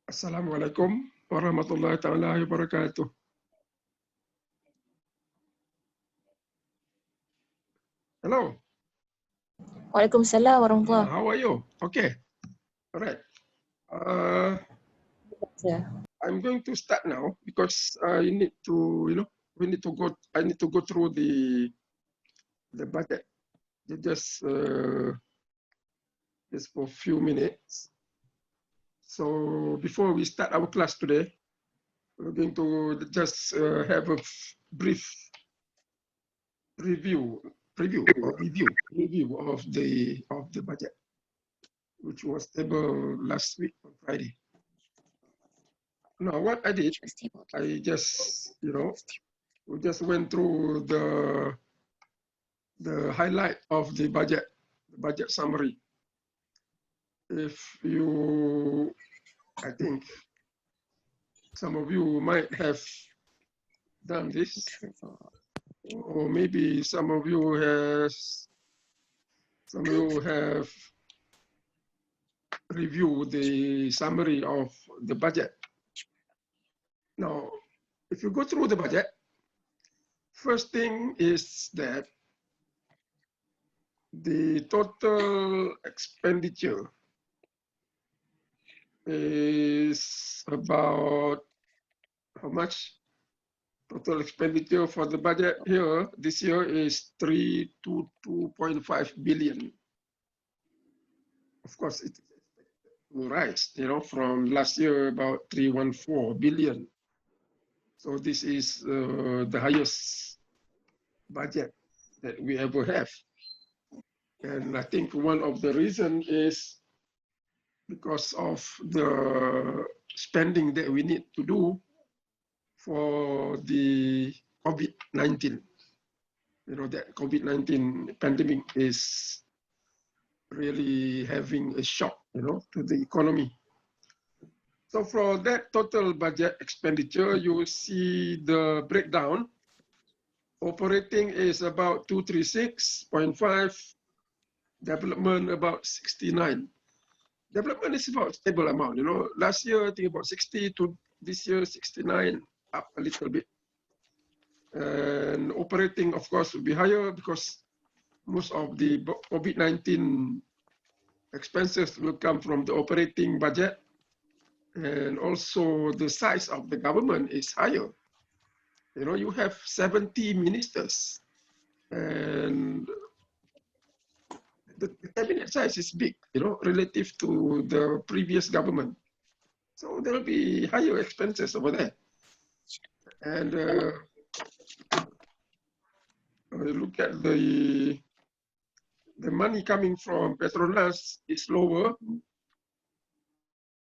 Assalamualaikum warahmatullahi taala wabarakatuh. Hello. Waalaikumsalam warahmatullahi How are you? Okay. All right. wabarakatuh. I'm going to start now because I need to, we need to go. I need to go through the budget. Just just for a few minutes. So before we start our class today, we're going to just have a brief review of the budget, which was tabled last week on Friday. Now, what I did, I just, we just went through the highlight of the budget summary. If you, I think some of you might have done this, or maybe some of you have reviewed the summary of the budget. Now, if you go through the budget, first thing is that the total expenditure is about how much? Total expenditure for the budget here this year is 322.5 billion. Of course, it will rise, from last year about 314 billion. So this is the highest budget that we ever have. And I think one of the reasons is because of the spending that we need to do for the COVID-19. That COVID-19 pandemic is really having a shock, to the economy. So for that total budget expenditure, you will see the breakdown. Operating is about 236.5, development about 69. Development is about stable amount, Last year, I think about 60 to this year, 69, up a little bit. And operating, of course, will be higher because most of the COVID-19 expenses will come from the operating budget. And also the size of the government is higher. You have 70 ministers and the cabinet size is big, relative to the previous government. So there'll be higher expenses over there. And look at the money coming from Petronas is lower.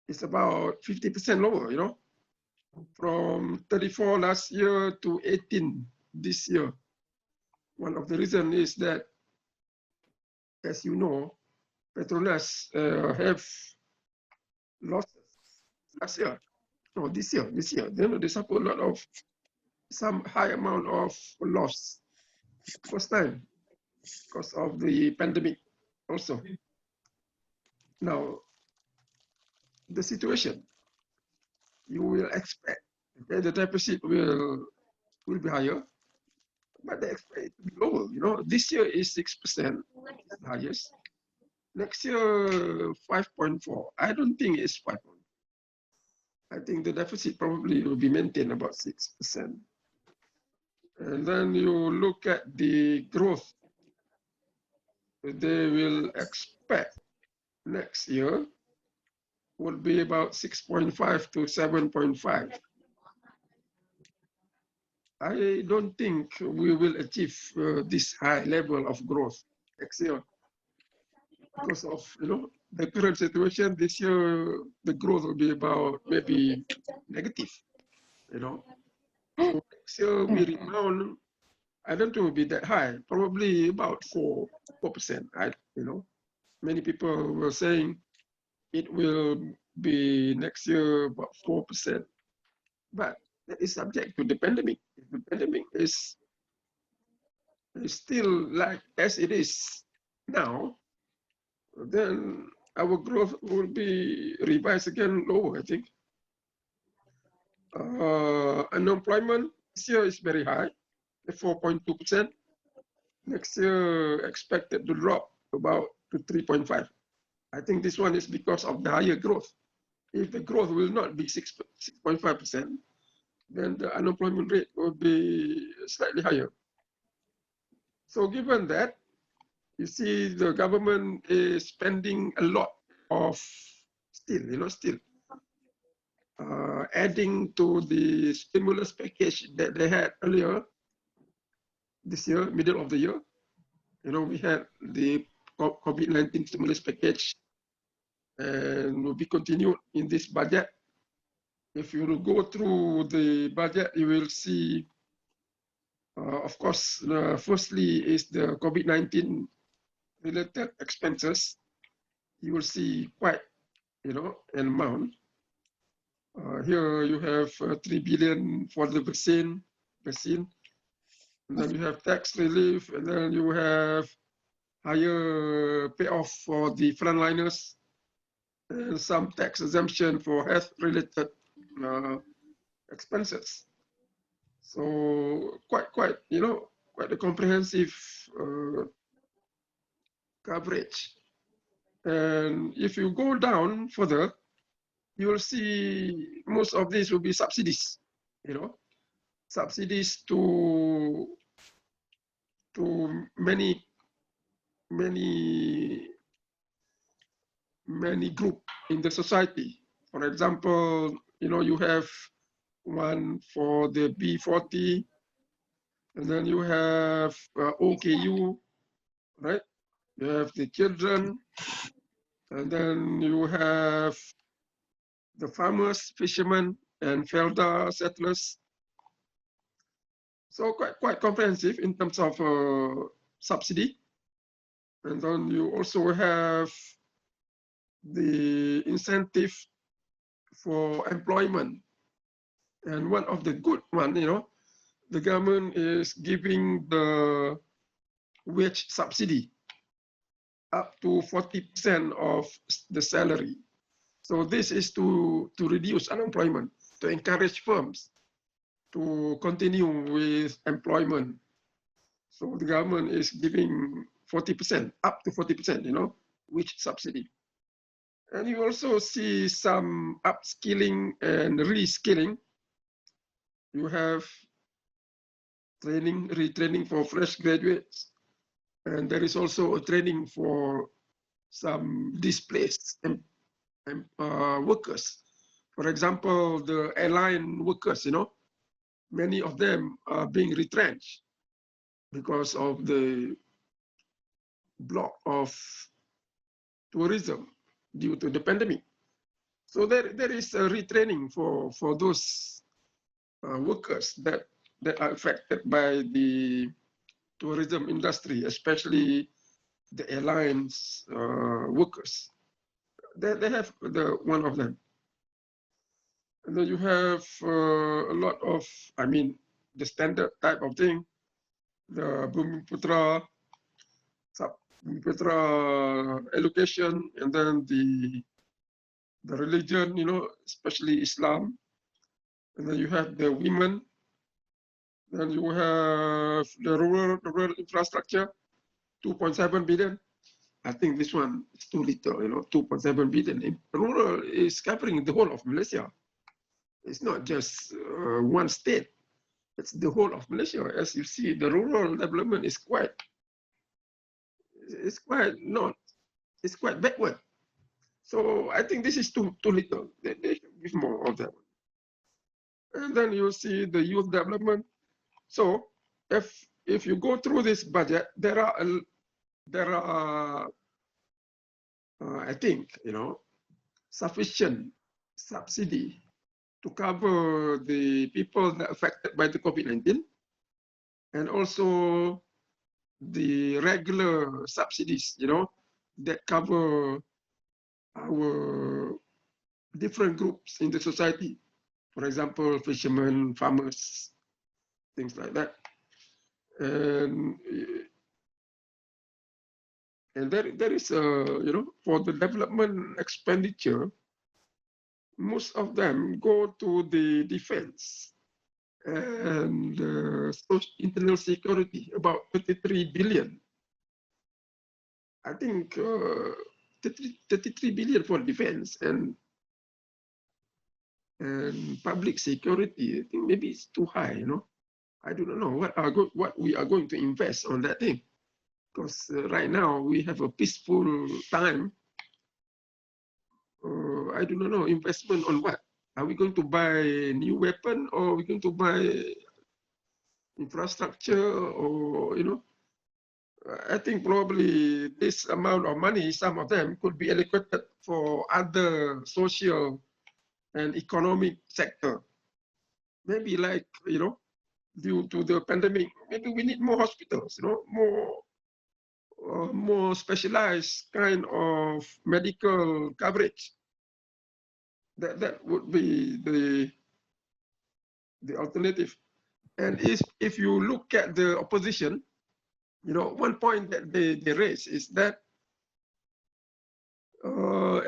It's about 50% lower, from 34 last year to 18 this year. One of the reasons is that, as you know, Petronas have losses last year. No, this year. They suffer a lot of some high amount of loss. First time because of the pandemic also. Now, the situation, you will expect the deficit will be higher, but they expect it to be lower. This year is 6%, highest. Next year, 5.4. I don't think it's 5. I think the deficit probably will be maintained about 6%. And then you look at the growth. They will expect next year would be about 6.5 to 7.5. I don't think we will achieve this high level of growth next year because of the current situation. This year the growth will be about maybe negative. So next year we rebound. I don't think it will be that high. Probably about 4%. Many people were saying it will be next year about 4%, but that is subject to the pandemic. If the pandemic is still like as it is now, then our growth will be revised again lower, I think. Unemployment this year is very high, 4.2%. Next year expected to drop about to 3.5. I think this one is because of the higher growth. If the growth will not be 6.5%, then the unemployment rate will be slightly higher. So given that, you see the government is spending a lot of still adding to the stimulus package that they had earlier this year, middle of the year. We had the COVID-19 stimulus package and will be continued in this budget. If you go through the budget, you will see, of course, firstly is the COVID-19 related expenses. You will see quite, an amount. Here you have 3 billion for the vaccine, and then you have tax relief, and then you have higher payoff for the frontliners, and some tax exemption for health-related expenses. So quite a comprehensive coverage. And if you go down further, you will see most of these will be subsidies, subsidies to many group in the society. For example, you have one for the B40, and then you have OKU, right? You have the children, and then you have the farmers, fishermen, and Felda settlers. So quite comprehensive in terms of subsidy. And then you also have the incentive for employment. And one of the good one, the government is giving the wage subsidy up to 40% of the salary. So this is to reduce unemployment, to encourage firms to continue with employment. So the government is giving 40%, up to 40%, wage subsidy. And you also see some upskilling and reskilling. You have retraining for fresh graduates. And there is also a training for some displaced workers. For example, the airline workers, many of them are being retrenched because of the block of tourism due to the pandemic. So there is a retraining for those workers that are affected by the tourism industry, especially the airlines workers. They have one of them. And then you have a lot of, the standard type of thing, the Bumiputra education, and then the religion, especially Islam. And then you have the women. Then you have the rural infrastructure, 2.7 billion. I think this one is too little, 2.7 billion. Rural is covering the whole of Malaysia. It's not just one state. It's the whole of Malaysia. As you see, the rural development is quite backward. So I think this is too little. They should give more of that. And then you see the youth development. So if you go through this budget, there are I think sufficient subsidy to cover the people that are affected by the COVID-19, and also the regular subsidies, that cover our different groups in the society. For example, fishermen, farmers, things like that. And there is for the development expenditure, most of them go to the defense and internal security, about 33 billion. I think 33 billion for defense and public security. I think maybe it's too high, you know. I do not know what we are going to invest on that thing, because right now we have a peaceful time. I do not know, investment on what? Are we going to buy new weapon, or are we going to buy infrastructure, or, you know? I think probably this amount of money, some of them could be allocated for other social and economic sector. Maybe like, you know, due to the pandemic, maybe we need more hospitals, you know, more specialized kind of medical coverage. That would be the alternative. And if you look at the opposition, you know, one point that they raise is that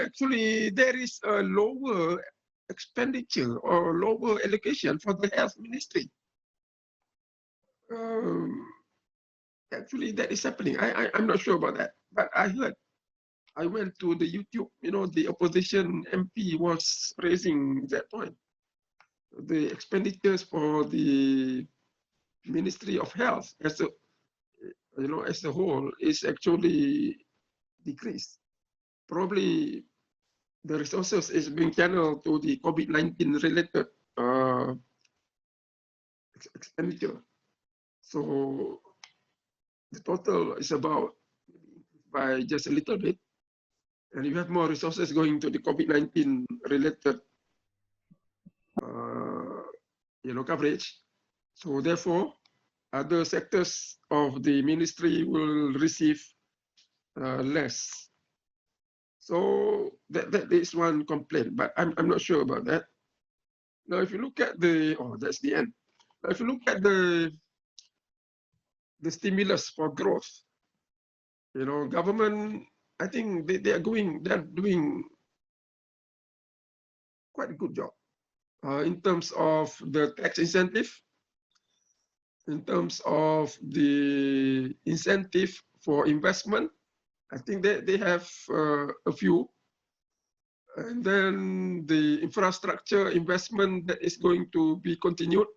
actually there is a lower expenditure or lower allocation for the health ministry. Actually, that is happening. I'm not sure about that, but I heard. I went to the YouTube. You know, the opposition MP was raising that point. The expenditures for the Ministry of Health as a, you know, as a whole is actually decreased. Probably the resources is being channeled to the COVID-19 related expenditure. So the total is about by just a little bit, and you have more resources going to the COVID-19 related, you know, coverage. So therefore, other sectors of the ministry will receive less. So that is one complaint, but I'm not sure about that. Now, if you look at the, that's the end. Now, if you look at the stimulus for growth, you know, government, I think they're doing quite a good job in terms of the tax incentive, in terms of the incentive for investment. I think they have a few. And then the infrastructure investment that is going to be continued,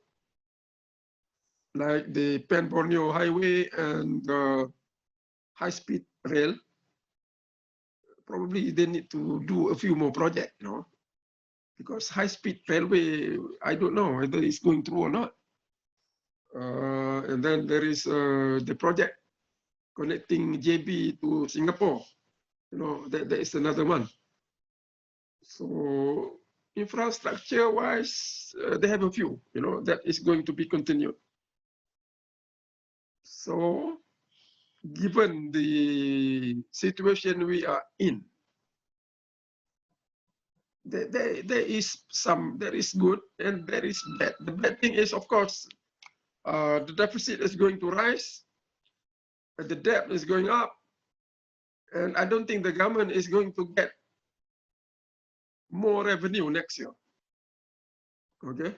like the Pen Borneo Highway and the high-speed rail. Probably they need to do a few more projects, you know, because high-speed railway, I don't know whether it's going through or not. And then there is the project connecting JB to Singapore. You know, that is another one. So infrastructure-wise, they have a few, you know, that is going to be continued. So given the situation we are in, there is good and there is bad. The bad thing is, of course, the deficit is going to rise, the debt is going up, and I don't think the government is going to get more revenue next year. Okay,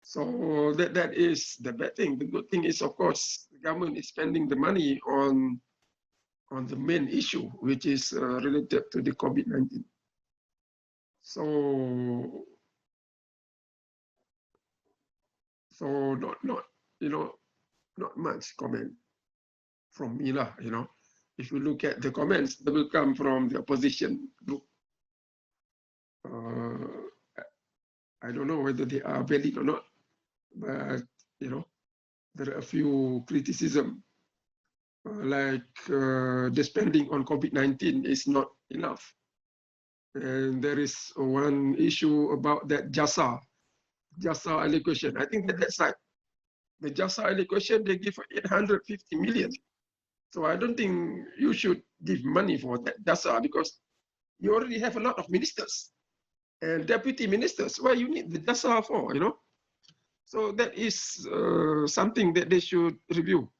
so that is the bad thing. The good thing is, of course, the government is spending the money on the main issue, which is related to the COVID-19. So not you know, not much comment from me lah. You know, if you look at the comments that will come from the opposition group, I don't know whether they are valid or not, but you know, there are a few criticism, like the spending on COVID-19 is not enough, and there is one issue about that jasa allocation. I think that's right. The jasa allocation they give 850 million. So I don't think you should give money for that jasa, because you already have a lot of ministers and deputy ministers. Why you need the jasa for, you know? So that is something that they should review.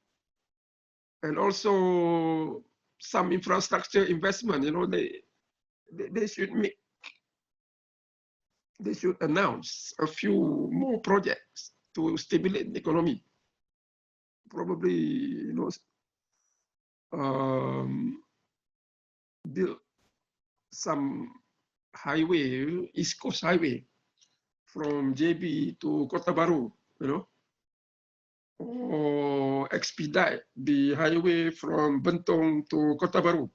And also some infrastructure investment, you know, they should make they should announce a few more projects to stimulate the economy. Probably, build some highway, East Coast Highway, from JB to Kota Baru, or expedite the highway from Bentong to Kota Baru.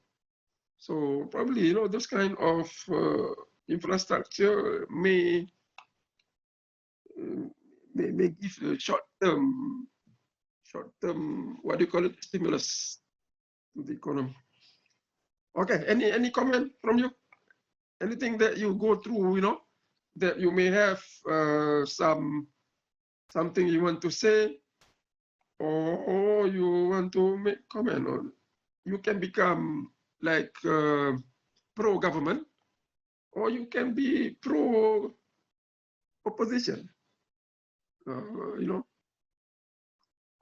So probably, those kind of infrastructure may give a short-term, what do you call it, stimulus to the economy. Okay, any comment from you? Anything that you go through, that you may have something you want to say, or you want to make comment on? You can become like pro-government, or you can be pro-opposition.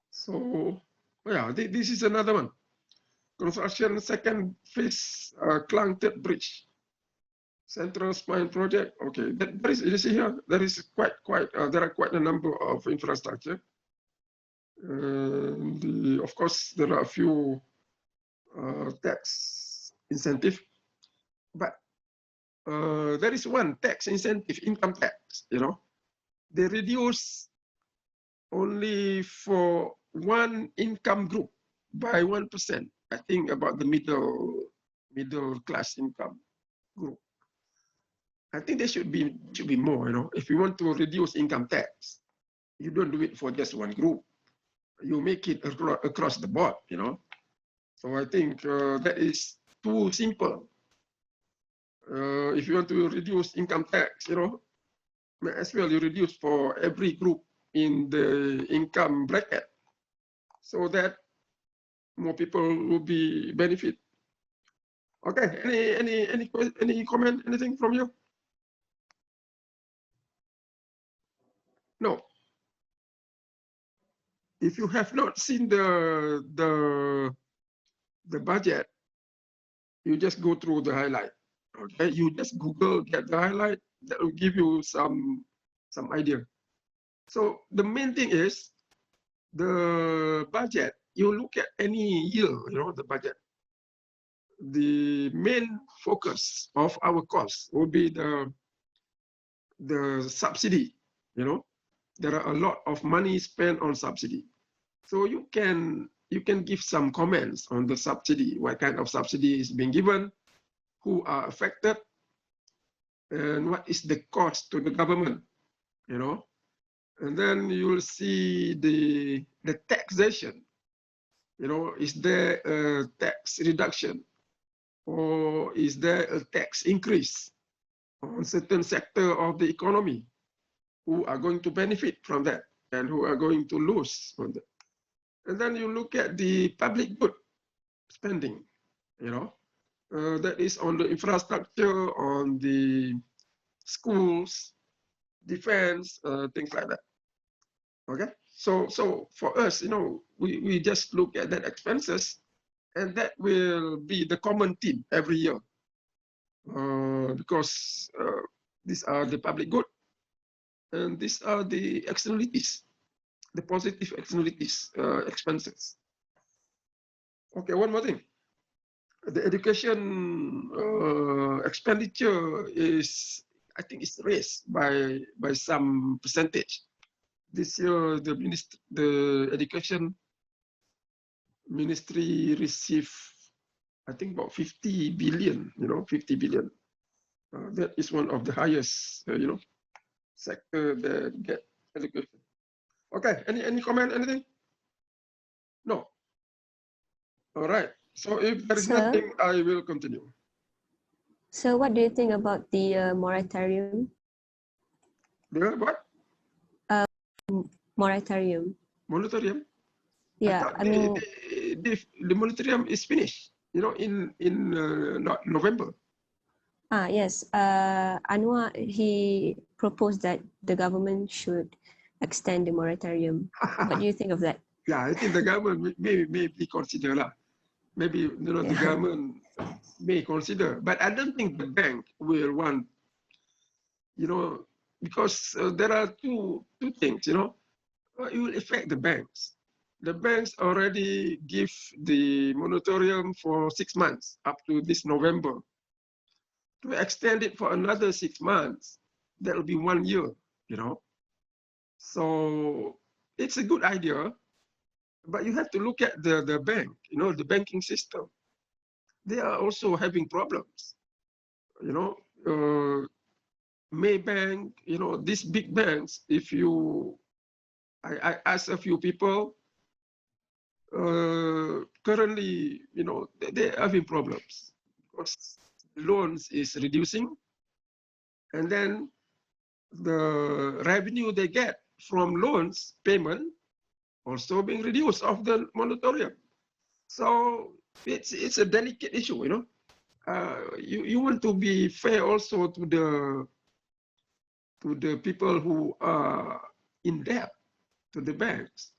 So yeah, this is another one. Construction second phase Klangtet Bridge, Central Spine project. Okay, there is, you see here, there is there are quite a number of infrastructure. Of course, there are a few tax incentive, but there is one tax incentive, income tax. They reduce only for one income group by 1%. I think about the middle class income group. I think there should be more. If you want to reduce income tax, you don't do it for just one group. You make it across the board. So I think that is too simple. If you want to reduce income tax, may as well you reduce for every group in the income bracket, so that more people will be benefit. Okay, any comment, anything from you? No. If you have not seen the budget, you just go through the highlight. Okay, you just Google, get the highlight, that will give you some idea. So the main thing is the budget. You look at any year, the budget. The main focus of our cost will be the subsidy. There are a lot of money spent on subsidy. So you can give some comments on the subsidy, what kind of subsidy is being given, who are affected, and what is the cost to the government, and then you'll see the taxation. Is there a tax reduction, or is there a tax increase on certain sector of the economy? Who are going to benefit from that, and who are going to lose from that? And then you look at the public good spending, that is on the infrastructure, on the schools, defense, things like that. Okay, so for us, we just look at that expenses, and that will be the common theme every year, because these are the public good, and these are the externalities, the positive externalities, expenses. Okay, one more thing. The education expenditure is, I think, is raised by some percentage. This year, the education ministry received, I think, about 50 billion. 50 billion. That is one of the highest, sector that get education. Okay, any comment, anything? No. All right. So if there is nothing, I will continue. So what do you think about the moratorium? The what? Moratorium. Moratorium? Yeah, I mean, the moratorium is finished, in November. Yes. Anwar, he proposed that the government should extend the moratorium. What do you think of that? Yeah, I think the government may consider lah. Maybe the government may consider, but I don't think the bank will want you know, because there are two things, you know, it will affect the banks. The banks already give the moratorium for 6 months up to this November. To extend it for another 6 months, that will be 1 year, you know. So it's a good idea, but you have to look at the bank, you know, the banking system. They are also having problems, you know. Maybank, you know, these big banks, if you, I asked a few people, currently, you know, they're having problems because loans is reducing, and then the revenue they get from loans payment also being reduced of the moratorium. So it's a delicate issue, you know. You want to be fair also to the people who are in debt to the banks,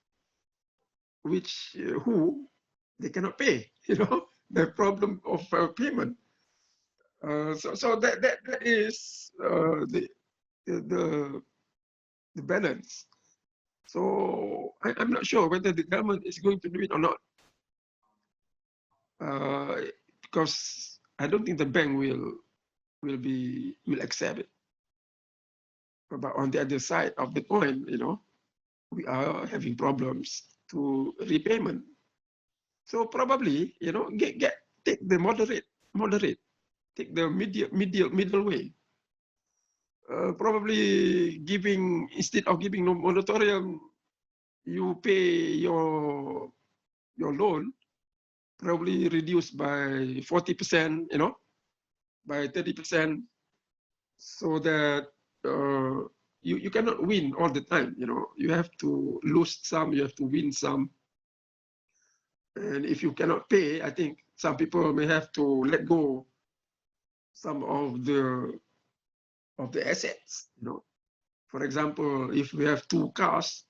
which who they cannot pay, you know, the problem of payment. So that is the the balance. So I'm not sure whether the government is going to do it or not, because I don't think the bank will accept it. But on the other side of the coin, you know, we are having problems to repayment. So probably, you know, take the moderate, take the middle way. Probably giving, instead of giving no moratorium, you pay your loan, probably reduced by 40%, you know, by 30%, so that you cannot win all the time, you know. You have to lose some, you have to win some. And if you cannot pay, I think some people may have to let go some of the assets, you know. For example, if we have 2 cars,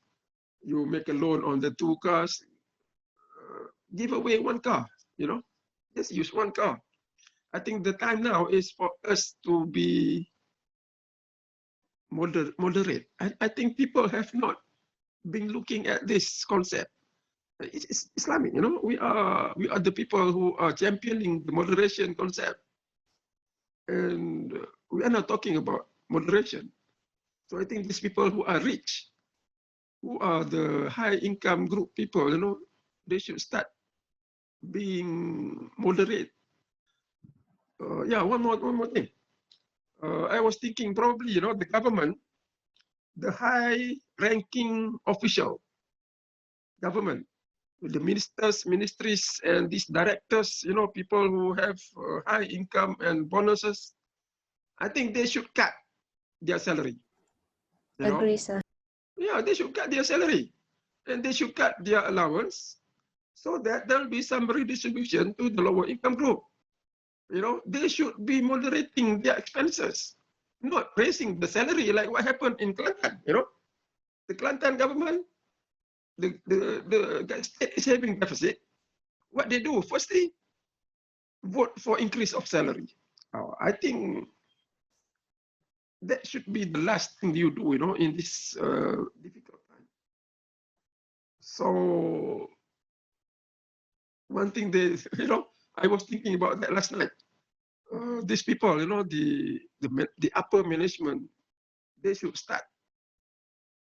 you make a loan on the 2 cars, give away 1 car, you know, just use 1 car. I think the time now is for us to be moderate. I think people have not been looking at this concept. It's Islamic, you know. We are the people who are championing the moderation concept, and we are not talking about moderation. So I think these people who are rich, who are the high income group people, you know, they should start being moderate. Yeah, one more thing. I was thinking probably, you know, the government, the high ranking official government, the ministers, ministries, and these directors, you know, people who have high income and bonuses, I think they should cut their salary. You know? Agree, sir. Yeah, they should cut their salary, and they should cut their allowance, so that there will be some redistribution to the lower income group. You know, they should be moderating their expenses, not raising the salary like what happened in Kelantan. You know, the Kelantan government, the state is having deficit. What they do, firstly, vote for increase of salary. I think that should be the last thing you do, you know, in this difficult time. So one thing they, you know, I was thinking about that last night. These people, you know, the upper management, they should start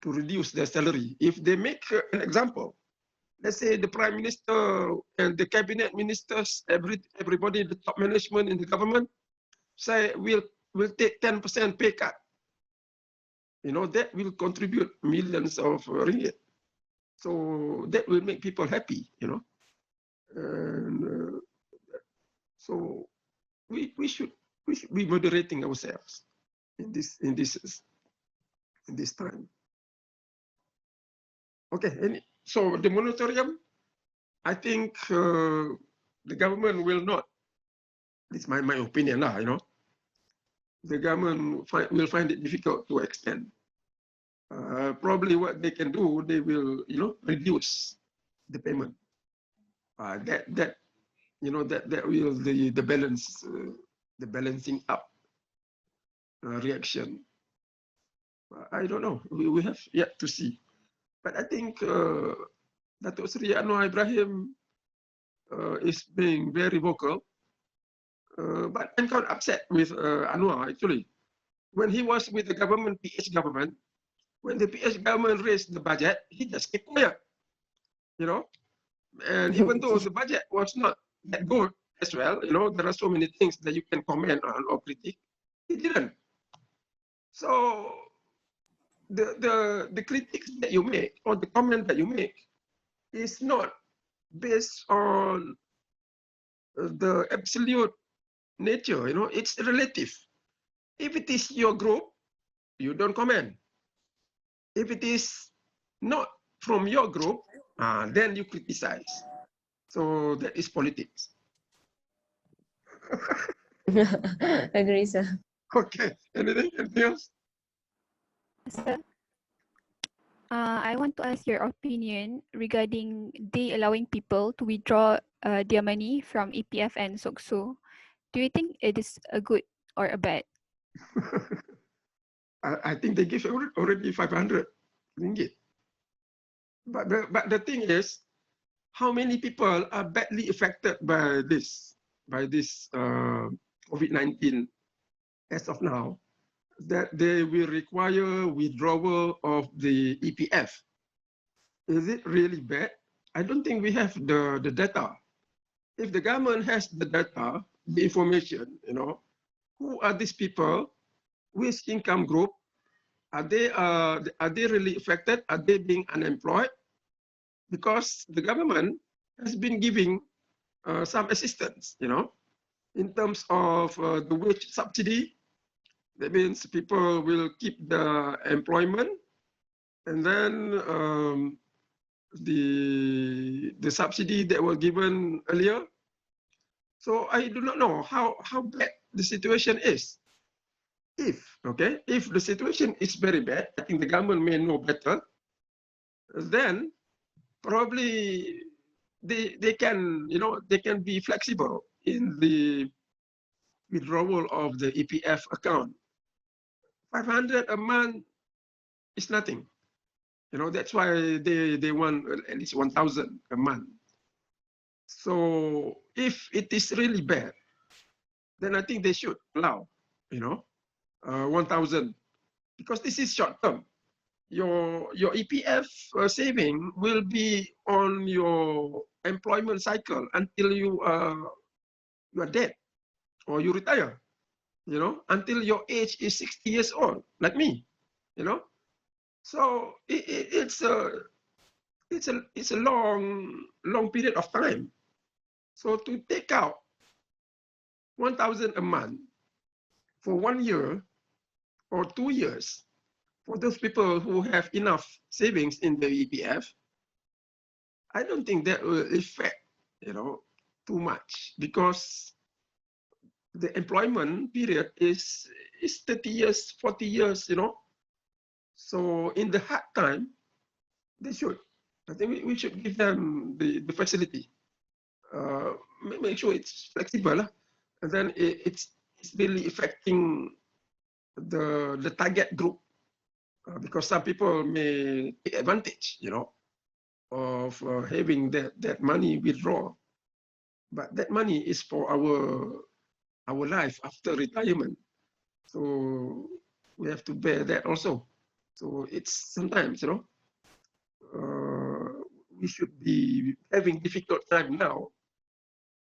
to reduce their salary. If they make an example, let's say the prime minister and the cabinet ministers, everybody, the top management in the government, say will take 10% pay cut. You know, that will contribute millions of ringgit. So that will make people happy, you know. And so we should be moderating ourselves in this time. Okay, so the moratorium, I think the government will not. It's my opinion now, you know. The government will find it difficult to extend. Probably what they can do, they will, you know, reduce the payment. That you know, that will the balance, the balancing up reaction. I don't know. We have yet to see. But I think Datuk Sri Anwar Ibrahim is being very vocal. But I'm kind of upset with Anwar, actually. When he was with the government, PH government, when the PH government raised the budget, he just kept quiet, you know. And even though the budget was not that good as well, you know, there are so many things that you can comment on or critique. He didn't. So the critiques that you make or the comment that you make is not based on the absolute nature, you know, it's relative. If it is your group, you don't comment. If it is not from your group, then you criticize. So that is politics. Agree, sir. Okay, anything else? Sir, I want to ask your opinion regarding they allowing people to withdraw their money from EPF and SOCSO. Do you think it is a good or a bad? I think they give already 500 ringgit. But the thing is, how many people are badly affected by this COVID-19 as of now, that they will require withdrawal of the EPF? Is it really bad? I don't think we have the data. If the government has the data, the information, you know, who are these people, which income group, are they really affected? Are they being unemployed? Because the government has been giving some assistance, you know, in terms of the wage subsidy. That means people will keep the employment, and then the subsidy that was given earlier. So I do not know how bad the situation is. If the situation is very bad, I think the government may know better. Then probably they can, you know, they can be flexible in the withdrawal of the EPF account. 500 a month is nothing. You know, that's why they want at least 1,000 a month. So if it is really bad, then I think they should allow, you know, 1,000, because this is short term. Your EPF saving will be on your employment cycle until you are dead or you retire, you know, until your age is 60 years old, like me, you know. So it's a long period of time. So to take out 1,000 a month for 1 year or 2 years for those people who have enough savings in the EPF, I don't think that will affect, you know, too much, because the employment period is 30 years, 40 years, you know. So in the hard time, they should, I think we should give them the facility. Make sure it's flexible, and then it's really affecting the target group, because some people may take advantage, you know, of having that money withdraw. But that money is for our life after retirement. So we have to bear that also. So it's sometimes, you know, we should be having difficult time now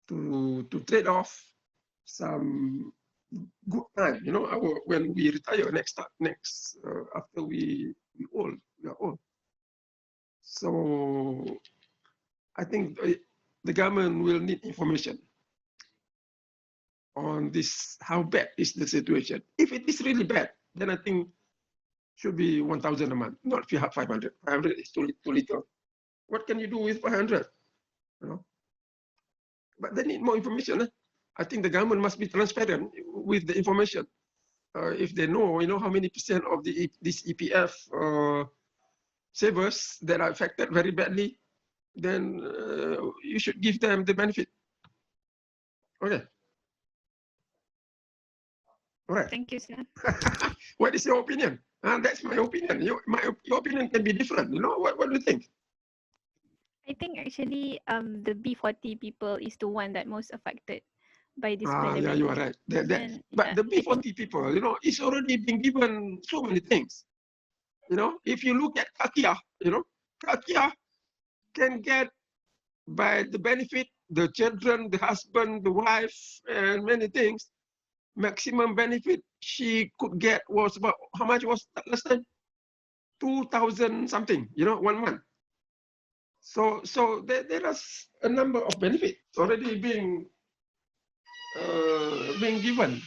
to trade off some good time, you know, when we retire next after we are old. So I think the government will need information on this, how bad is the situation. If it is really bad, then I think should be 1,000 a month, not if you have 500. 500 is too little. What can you do with 500? You know? But they need more information. I think the government must be transparent with the information. If they know, you know, how many percent of this EPF savers that are affected very badly, then you should give them the benefit. Okay. All right. Thank you, sir. What is your opinion? That's my opinion. Your opinion can be different. You know, what do you think? I think actually the B40 people is the one that most affected by this Yeah, pandemic. you are right. And, But yeah, the I think B40 people, you know, it's already been given so many things. You know, if you look at Kakia, you know, Kakia can get by the benefit, the children, the husband, the wife, and many things. Maximum benefit she could get was about, how much was that last time? 2,000 something, you know, 1 month. So there is a number of benefits already being given.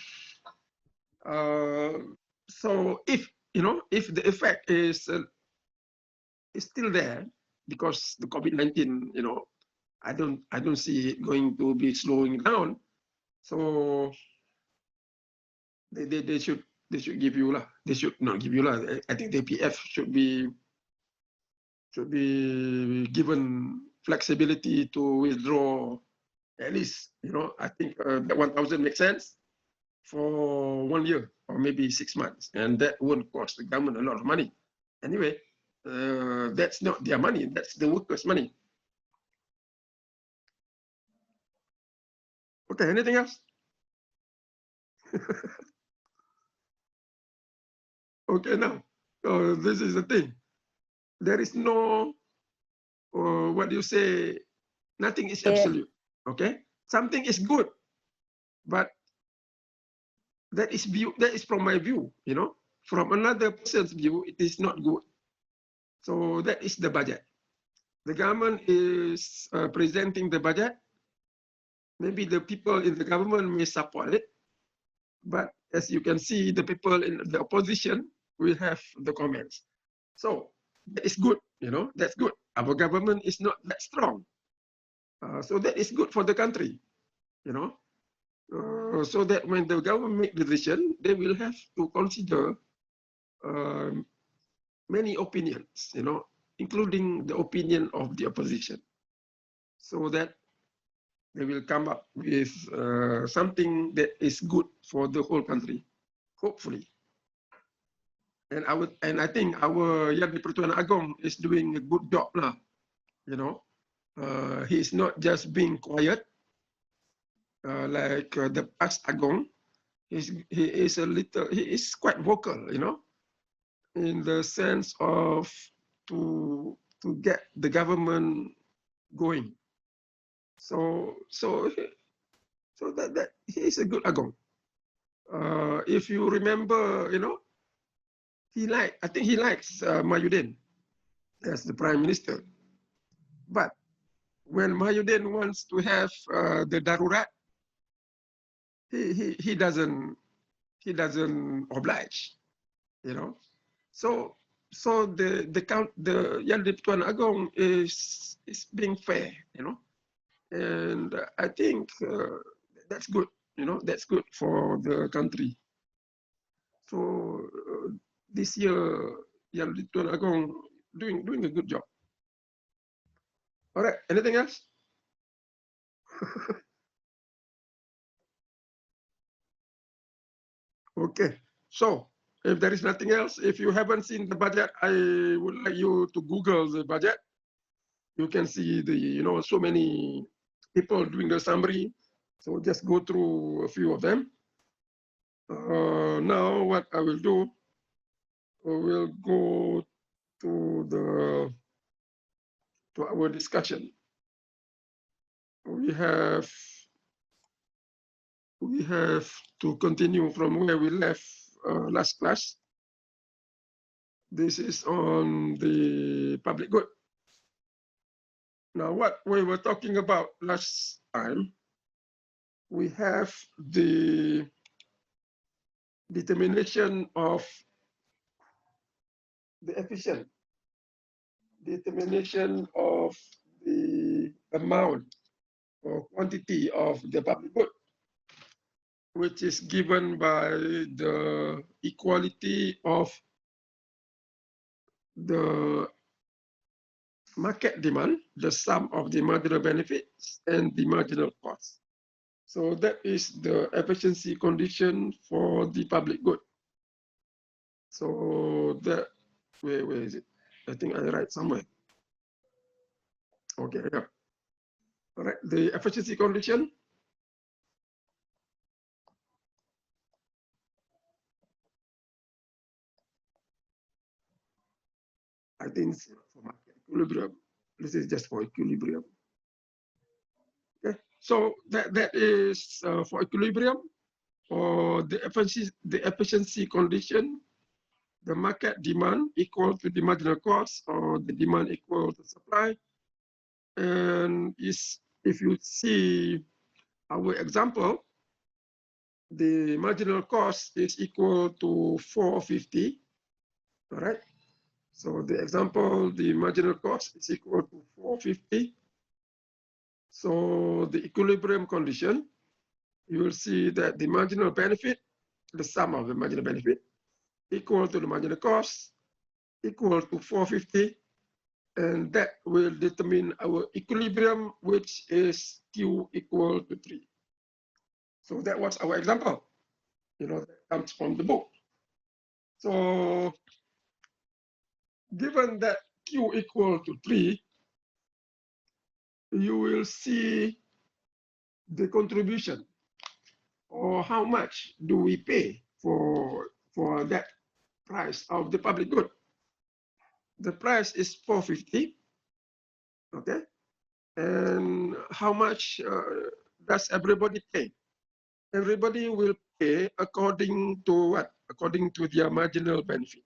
So if, you know, if the effect is still there, because the COVID-19, you know, I don't see it going to be slowing down. So they should give you lah. They should not give you lah. I think the PF should be given flexibility to withdraw at least, you know, I think that 1,000 makes sense for 1 year or maybe 6 months, and that won't cost the government a lot of money. Anyway, that's not their money, that's the workers' money. Okay, anything else? Okay, now, this is the thing. There is no, what do you say, nothing is absolute, okay? Something is good, but that is from my view, you know? From another person's view, it is not good. So that is the budget. The government is presenting the budget. Maybe the people in the government may support it, but as you can see, the people in the opposition will have the comments. So that is good, you know, that's good. Our government is not that strong. So that is good for the country, you know. So that when the government make the decision, they will have to consider many opinions, you know, including the opinion of the opposition, so that they will come up with something that is good for the whole country, hopefully. And I think our Yang di-Pertuan Agong is doing a good job lah, you know. He's not just being quiet like the past Agong. He is quite vocal, you know, in the sense of to get the government going. So that he is a good Agong. If you remember, you know, I think he likes Mahyudin as the prime minister. But when Mahyudin wants to have the darurat, he doesn't oblige, you know. So the Yang di-Pertuan Agong is being fair, you know, and I think that's good, you know, that's good for the country. So this year, Yang di-Pertuan Agong doing a good job. All right, anything else? Okay, so if there is nothing else, if you haven't seen the budget, I would like you to Google the budget. You can see the, you know, so many people doing the summary. So just go through a few of them. Now what I will do, we'll go to our discussion. We have to continue from where we left last class. This is on the public good. Now, what we were talking about last time, we have the determination of the efficient, determination of the amount or quantity of the public good, which is given by the equality of the market demand, the sum of the marginal benefits and the marginal cost. So that is the efficiency condition for the public good. So that, where is it? I think I write somewhere. Okay, yeah. All right, the efficiency condition. I think for market equilibrium. This is just for equilibrium. Okay, so that is for equilibrium, or the efficiency condition. The market demand equal to the marginal cost, or the demand equal to supply. And if you see our example, the marginal cost is equal to 450. All right. So the example, the marginal cost is equal to 450. So the equilibrium condition, you will see that the marginal benefit, the sum of the marginal benefit, equal to the marginal cost, equal to 450, and that will determine our equilibrium, which is Q equal to 3. So that was our example. That comes from the book. So given that Q equal to 3, you will see the contribution, or how much do we pay for that price of the public good. The price is 450, okay? And how much does everybody pay? Everybody will pay according to what? According to their marginal benefit.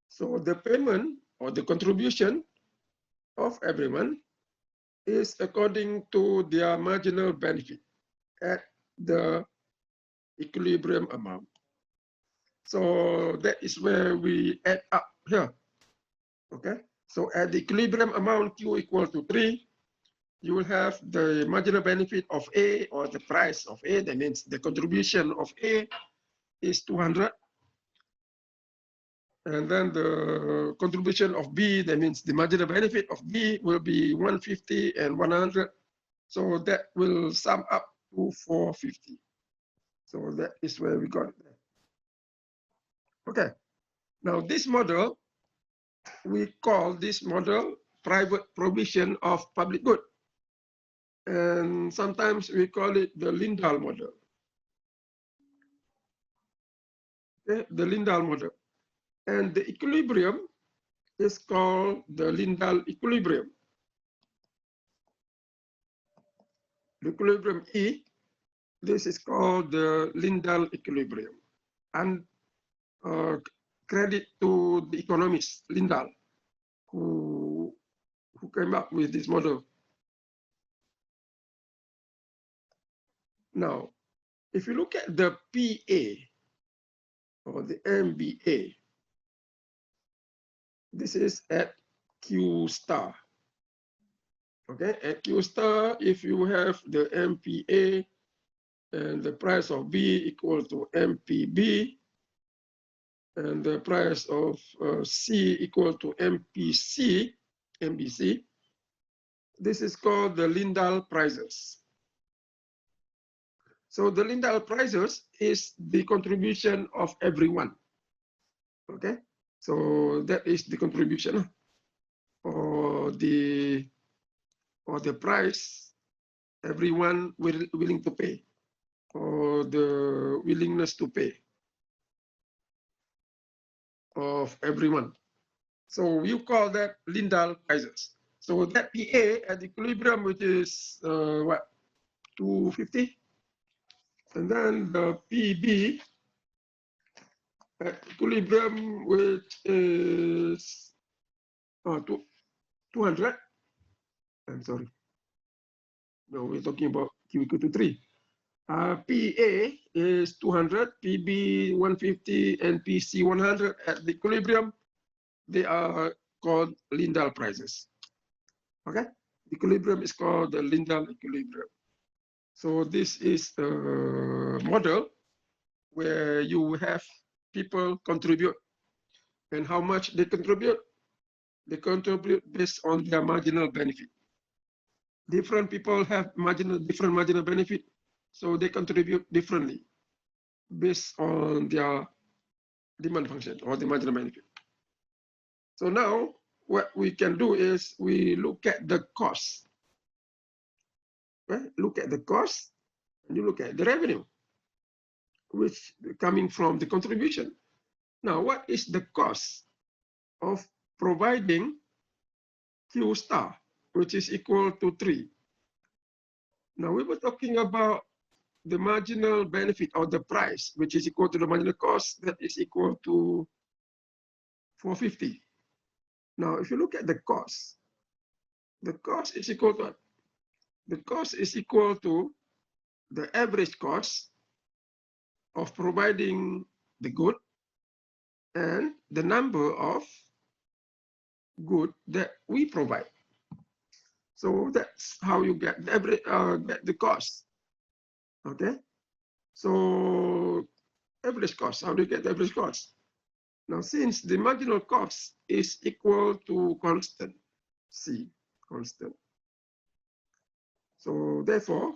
So the payment or the contribution of everyone is according to their marginal benefit at the equilibrium amount. So that is where we add up here. Okay, so at the equilibrium amount Q equal to 3, you will have the marginal benefit of A, or the price of A. That means the contribution of A is 200. And then the contribution of B, that means the marginal benefit of B will be 150 and 100. So that will sum up to 450. So that is where we got it. Okay, now this model, we call this model private provision of public good. And sometimes we call it the Lindhl model. Okay, the Lindhl model. And the equilibrium is called the Lindhl equilibrium. The equilibrium E, this is called the Lindhl equilibrium. And credit to the economist Lindhl, who came up with this model. Now, if you look at the PA or the MBA, this is at Q star. Okay, at Q star, if you have the MPA and the price of B equal to MPB, and the price of C equal to MPC, MBC, this is called the Lindhl prices. So the Lindhl prices is the contribution of everyone. Okay, so that is the contribution, or the price everyone willing to pay, or the willingness to pay of everyone. So you call that Lindhl prices. So that PA at equilibrium, which is what, 250, and then the PB at equilibrium, which is 200. I'm sorry. No, we're talking about Q equal to 3. PA is 200, PB 150, and PC 100 at the equilibrium. They are called Lindhl prices. Okay, equilibrium is called the Lindhl equilibrium. So this is a model where you have people contribute, and how much they contribute based on their marginal benefit. Different people have different marginal benefit, So they contribute differently based on their demand function or the marginal benefit. So now what we can do is we look at the cost. Right? Look at the cost and you look at the revenue, which coming from the contribution. Now, what is the cost of providing Q star, which is equal to 3? Now, we were talking about the marginal benefit or the price, which is equal to the marginal cost that is equal to 450. Now, if you look at the cost is equal to what? The cost is equal to the average cost of providing the good and the number of good that we provide. So that's how you get the average, get the cost. Okay. So average cost. How do you get the average cost? Now, since the marginal cost is equal to constant C, constant. So therefore,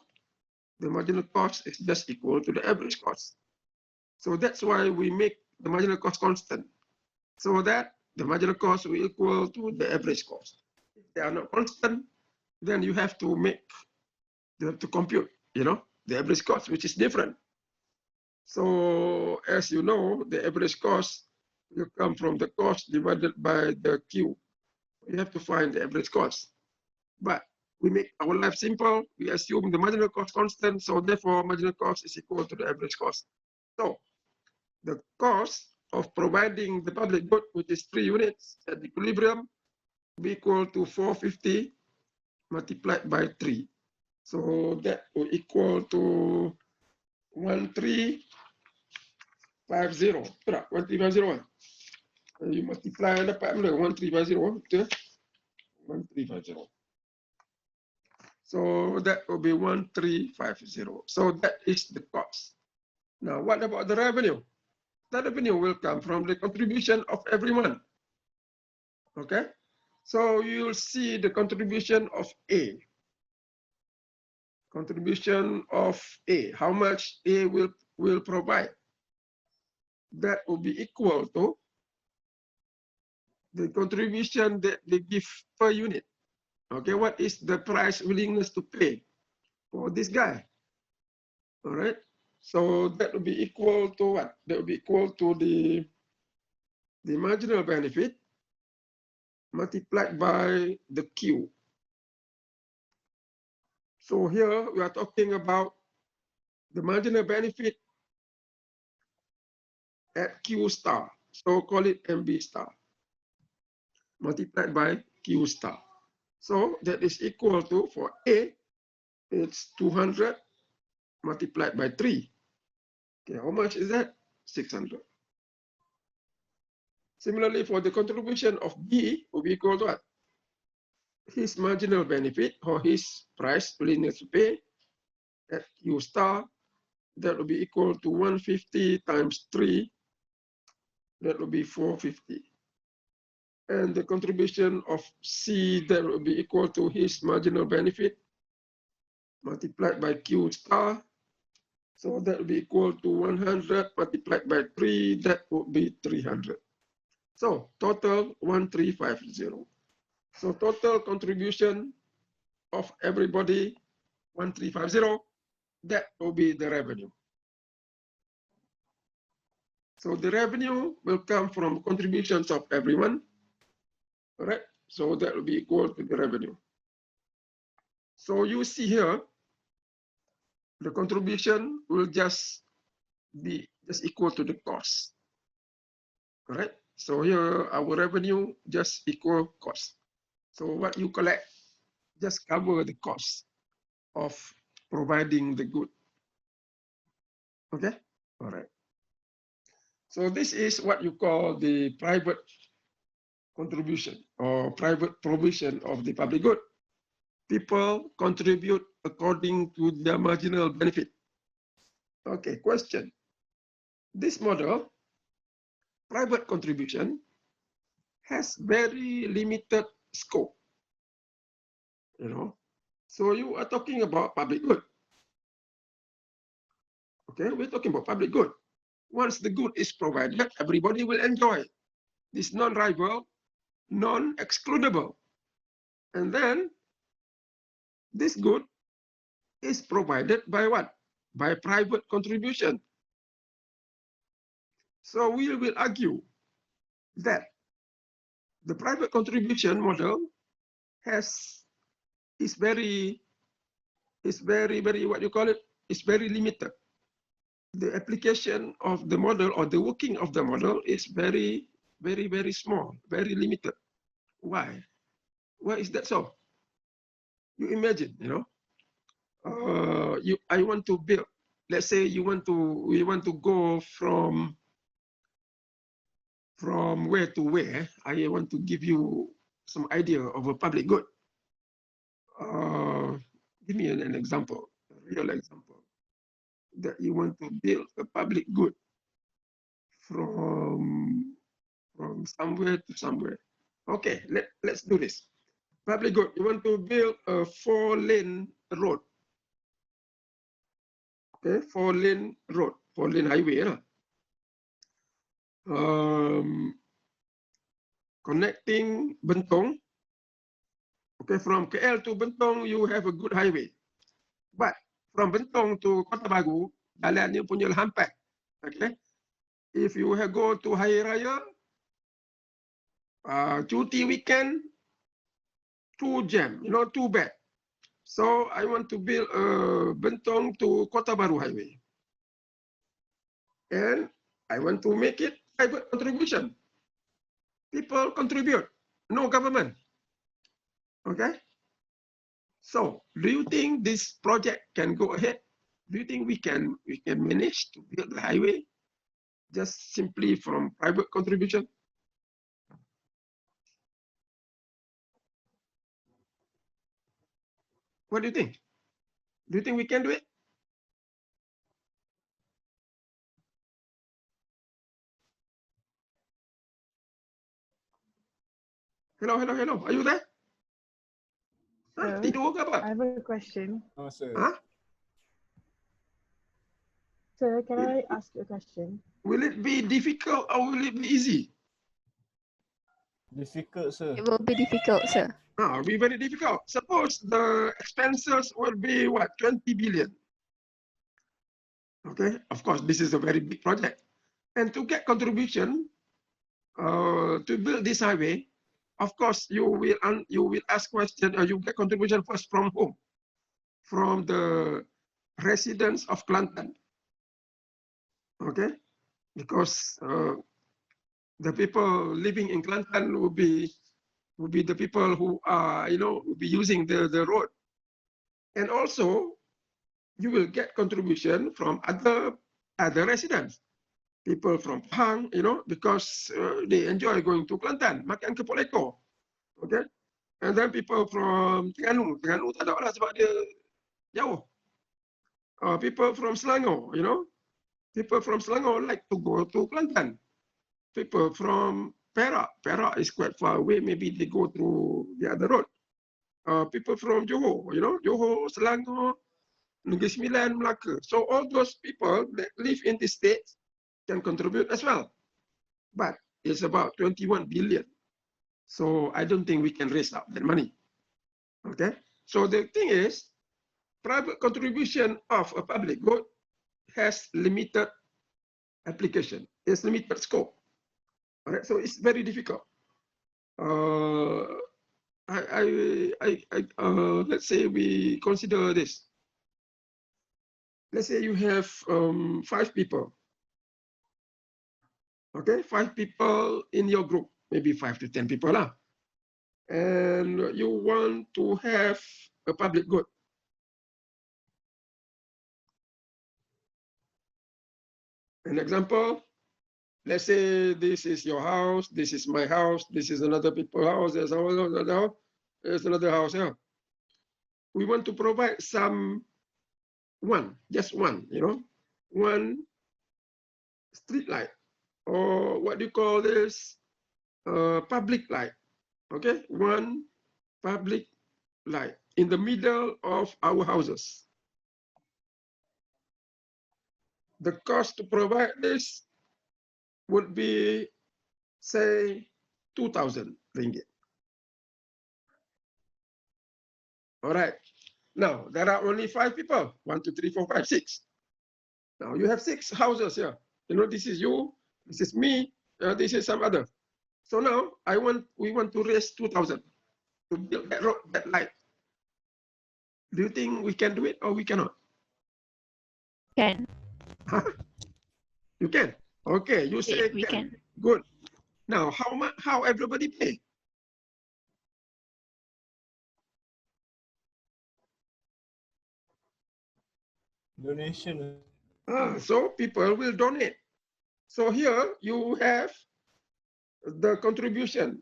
the marginal cost is just equal to the average cost. So that's why we make the marginal cost constant, so that the marginal cost will equal to the average cost. If they are not constant, then you have to compute, the average cost, which is different. So as you know, the average cost will come from the cost divided by the Q. You have to find the average cost. But we make our life simple. We assume the marginal cost constant, so therefore marginal cost is equal to the average cost. So the cost of providing the public good, which is 3 units at equilibrium, will be equal to 450 multiplied by 3. So that will equal to 1350. 1350. You multiply dapat 1350, betul? 1350. So that will be 1350. So that is the cost. Now, what about the revenue? The revenue will come from the contribution of everyone. Okay, so you'll see the contribution of A. Contribution of A. How much A will provide? That will be equal to the contribution that they give per unit. Okay, what is the price willingness to pay for this guy? All right, so that will be equal to what? That will be equal to the marginal benefit multiplied by the Q. So here we are talking about the marginal benefit at Q star. So call it MB star multiplied by Q star. So that is equal to, for A, it's 200 multiplied by 3. Okay, how much is that? 600. Similarly, for the contribution of B will be equal to what? His marginal benefit or his price willingness to pay at Q star, that will be equal to 150 times 3. That will be 450. And the contribution of C, that will be equal to his marginal benefit multiplied by Q star. So that will be equal to 100 multiplied by 3. That would be 300. So total 1350. So total contribution of everybody 1350. That will be the revenue. So the revenue will come from contributions of everyone. All right, so that will be equal to the revenue. So you see here, the contribution will just be equal to the cost. All right, so here our revenue just equal cost. So what you collect just cover the cost of providing the good. Okay, all right. So this is what you call the private contribution or private provision of the public good. People contribute according to their marginal benefit. Okay, question. This model, private contribution, has very limited scope. So you are talking about public good. Okay, we're talking about public good. Once the good is provided, everybody will enjoy this non-rival, non-excludable. And then this good is provided by what? By private contribution. So we will argue that the private contribution model is very what you call it, is very limited. The application of the model or the working of the model is very small, very limited. Why? Why is that so? You imagine, I want to build, let's say we want to go from where to where. I want to give you some idea of a public good. Give me an example, a real example, that you want to build a public good from somewhere to somewhere. Okay, let's do this. Public good, you want to build a 4-lane road. Okay, 4-lane road, 4-lane highway. Connecting Bentong. Okay, from KL to Bentong, you have a good highway. But from Bentong to Kota Baru, jalannya punya hampat. Okay, if you go to Hari Raya, cuti weekend, too jam, too bad. So I want to build a Bentong to Kota Baru highway. And I want to make it private contribution. People contribute, no government. Okay? So do you think this project can go ahead? Do you think we can manage to build the highway just simply from private contribution? What do you think? Do you think we can do it? Hello. Are you there? Sir, Tidur ke apa? I have a question. Oh, sir. Huh? Sir, can I ask you a question? Will it be difficult or will it be easy? Difficult, sir. It will be difficult, sir. It'll be very difficult. Suppose the expenses will be what, 20 billion. Okay, of course, this is a very big project. And to get contribution to build this highway, of course, you will ask question, or you get contribution first from whom? From the residents of Kelantan. Okay, because the people living in Kelantan will be the people who are, will be using the road. And also, you will get contribution from other residents, people from Pahang, because they enjoy going to Kelantan, makan kepok lekor. Okay, and then people from Terengganu tak ada lah sebab dia jauh. People from Selangor, people from Selangor like to go to Kelantan. People from Perak is quite far away, maybe they go through the other road. People from Johor, Johor, Selangor, Negeri Sembilan, Melaka. So all those people that live in the states can contribute as well. But it's about 21 billion. So I don't think we can raise up that money. Okay. So the thing is, private contribution of a public good has limited application. It's limited scope. All right. So it's very difficult. Let's say we consider this. Let's say you have 5 people. Okay, 5 people in your group, maybe 5 to 10 people lah. And you want to have a public good. An example, let's say this is your house, this is my house, this is another people's house, there's another house here. We want to provide just one, one street light, or what do you call this? Public light. Okay, one public light in the middle of our houses. the cost to provide this would be, say, 2,000 ringgit. All right. Now, there are only 5 people, 1, 2, 3, 4, 5, 6. Now, you have 6 houses here. You know, this is you, this is me, this is some other. So now, we want to raise 2,000 to build that road, that light. Do you think we can do it or we cannot? Can. Huh? You can? Okay, you say We can. Good. Now, how everybody pay? Donation. So people will donate. So here you have the contribution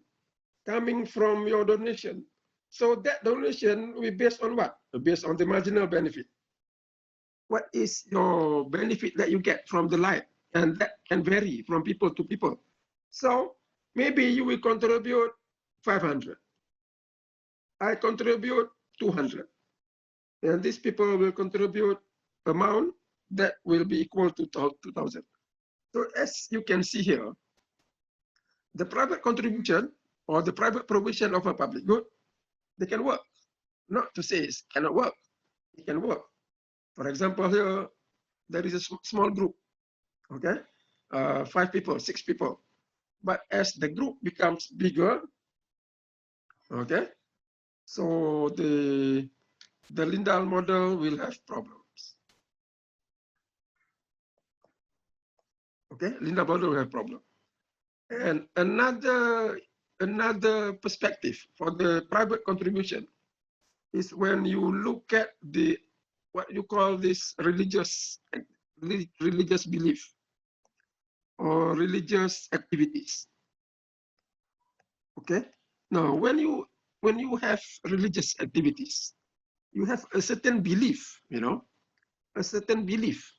coming from your donation. So that donation will be based on what? Based on the marginal benefit. What is your benefit that you get from the light? And that can vary from people to people. So maybe you will contribute 500. I contribute 200. And these people will contribute amount that will be equal to 2,000. So as you can see here, the private contribution or the private provision of a public good, they can work. Not to say it cannot work, it can work. For example, here, there is a small group, okay? 5 people, 6 people. But as the group becomes bigger, okay? So the lindhl model will have problems. Okay, lindhl model will have problems. And another perspective for the private contribution is when you look at the what you call this religious belief or religious activities. Okay. Now, when you have religious activities, you have a certain belief, you know, a certain belief.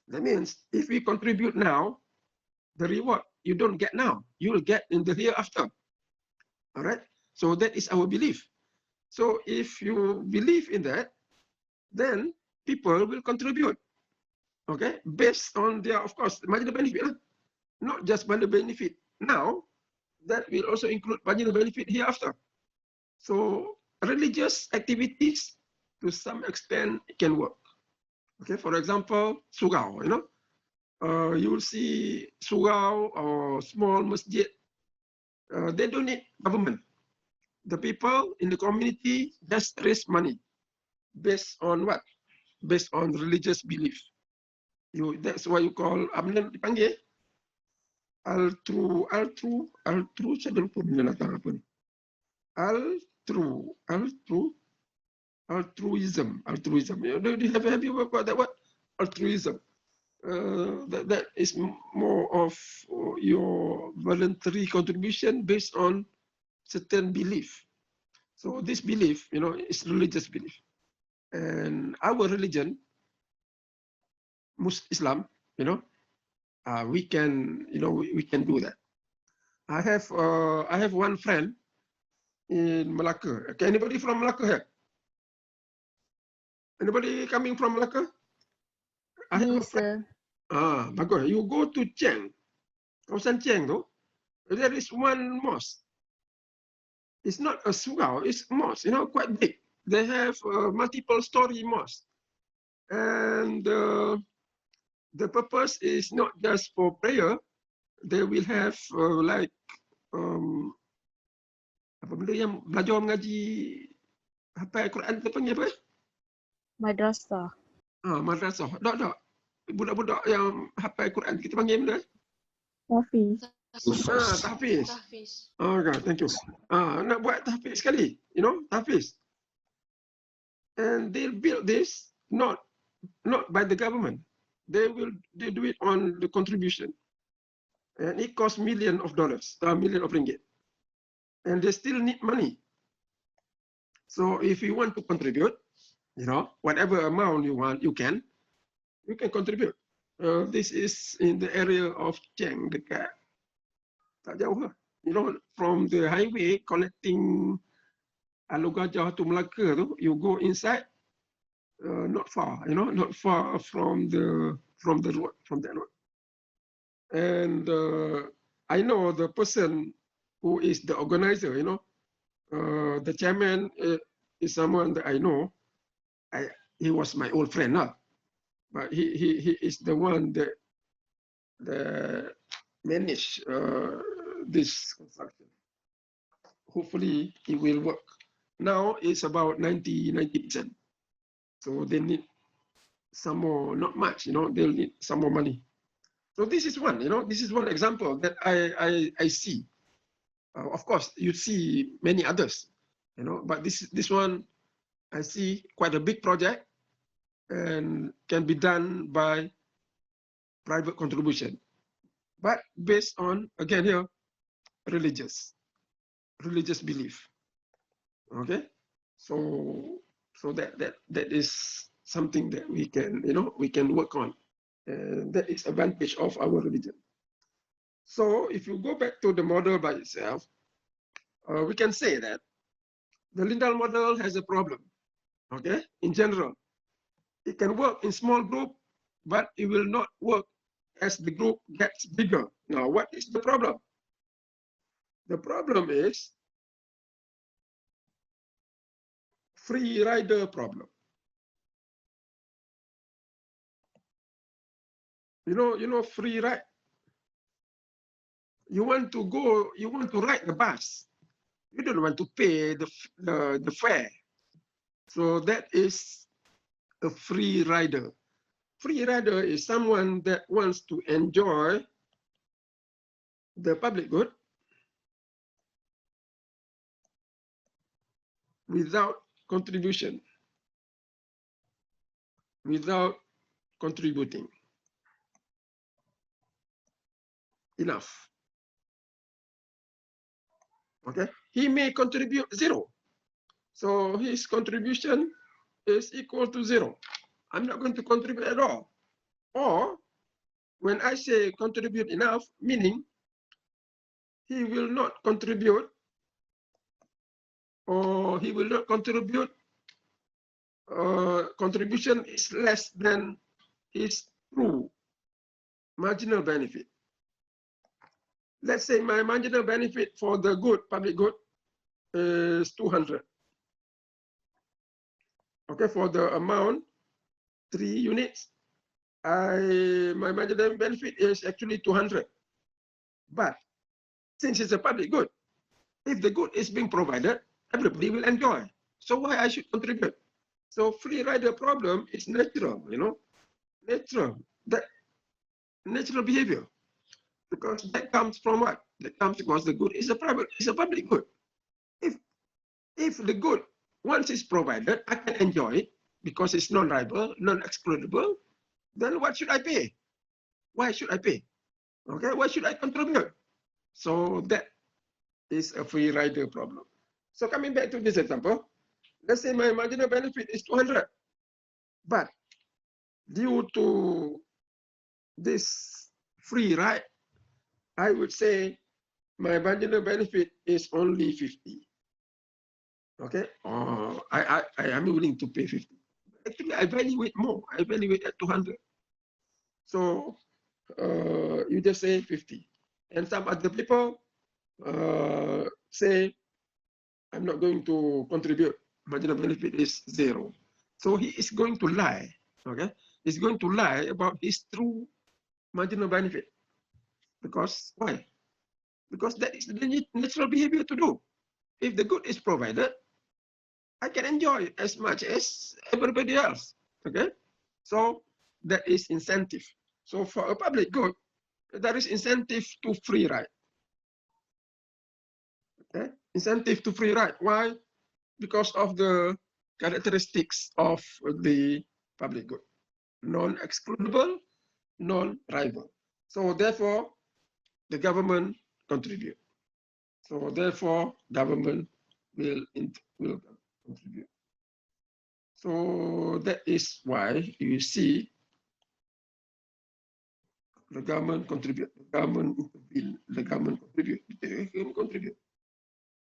That means if we contribute now, the reward you don't get now, you will get in the hereafter. All right. So that is our belief. So if you believe in that, then people will contribute. Okay, based on their, of course, marginal benefit, not just marginal benefit now, that will also include marginal benefit hereafter. So religious activities, to some extent, can work. Okay, for example, surau, you know, you will see surau or small masjid. They don't need government. The people in the community just raise money based on what? Based on religious belief. That's why you call dipanggil saya lupa binatang apa ni. Altruism. Do you have you heard about that word? Altruism. That is more of your voluntary contribution based on certain belief. So this belief, you know, is religious belief. And our religion, Islam, you know, we can, you know, we can do that. I have one friend in Malacca. Okay, anybody from Malacca here? Anybody coming from Malacca? I have a friend. Bagus. You go to Cheng, kawasan Cheng tu, there is one mosque. It's not a surau, it's a mosque, you know, quite big. They have a multiple story mosque. And the purpose is not just for prayer. They will have like apa benda yang belajar mengaji hafal Quran tu panggil apa? Madrasah. Madrasah. Tak. Budak-budak yang hafal Quran kita panggil benda? Hafiz. Tahfiz. Okay, thank you. Nak buat tahfiz sekali, you know, tahfiz. And they'll build this not by the government. They do it on the contribution. And it costs millions of dollars, million of ringgit. And they still need money. So if you want to contribute, you know, whatever amount you want, you can contribute. This is in the area of Cheng, dekat tak jauh lah. You know, from the highway connecting Alor Gajah to Melaka tu, you go inside, not far, you know, not far from the from the road, And I know the person who is the organizer, the chairman is someone that I know. He was my old friend now, but he is the one that manage this construction. Hopefully it will work. Now it's about 90%. So they need some more, not much, they'll need some more money. So this is one, this is one example that I see. Of course, you see many others, but this one, I see quite a big project and can be done by private contribution, but based on, again here, religious belief. Okay, so that is something that we can we can work on. That is advantage of our religion. So if you go back to the model by itself, we can say that the Lindhl model has a problem. Okay, in general, it can work in small group, but it will not work as the group gets bigger. Now, what is the problem? The problem is free rider problem. Free ride. You want to go, you want to ride the bus. You don't want to pay the fare. So that is a free rider. Free rider is someone that wants to enjoy the public good without contribution, without contributing enough. Okay, he may contribute 0. So his contribution is equal to 0. I'm not going to contribute at all. Or when I say contribute enough, meaning he will not contribute, or he will not contribute, contribution is less than his true marginal benefit. Let's say my marginal benefit for the good, public good, is 200. Okay, for the amount, 3 units, my marginal benefit is actually 200. But since it's a public good, if the good is being provided, everybody will enjoy. So why I should contribute? So free rider problem is natural, natural, that natural behavior. Because that comes from what? That comes because the good is a public good. If the good, once it's provided, I can enjoy it because it's non-rival, non-excludable, then what should I pay? Why should I pay? Okay, why should I contribute? So that is a free rider problem. So coming back to this example, let's say my marginal benefit is 200, but due to this free ride, I would say my marginal benefit is only 50. Okay, I am willing to pay 50. Actually, I evaluate more. I evaluate at 200. So you just say 50. And some other people say, I'm not going to contribute. Marginal benefit is 0. So he is going to lie. Okay, he's going to lie about his true marginal benefit. Because why? Because that is the natural behavior to do. If the good is provided, I can enjoy it as much as everybody else. Okay, so that is incentive. So for a public good, there is incentive to free ride. Okay, incentive to free ride. Why? Because of the characteristics of the public good: non-excludable, non-rival. So therefore, the government contribute. So therefore, government will contribute. So that is why you see the government contribute, the government intervene, the government contribute,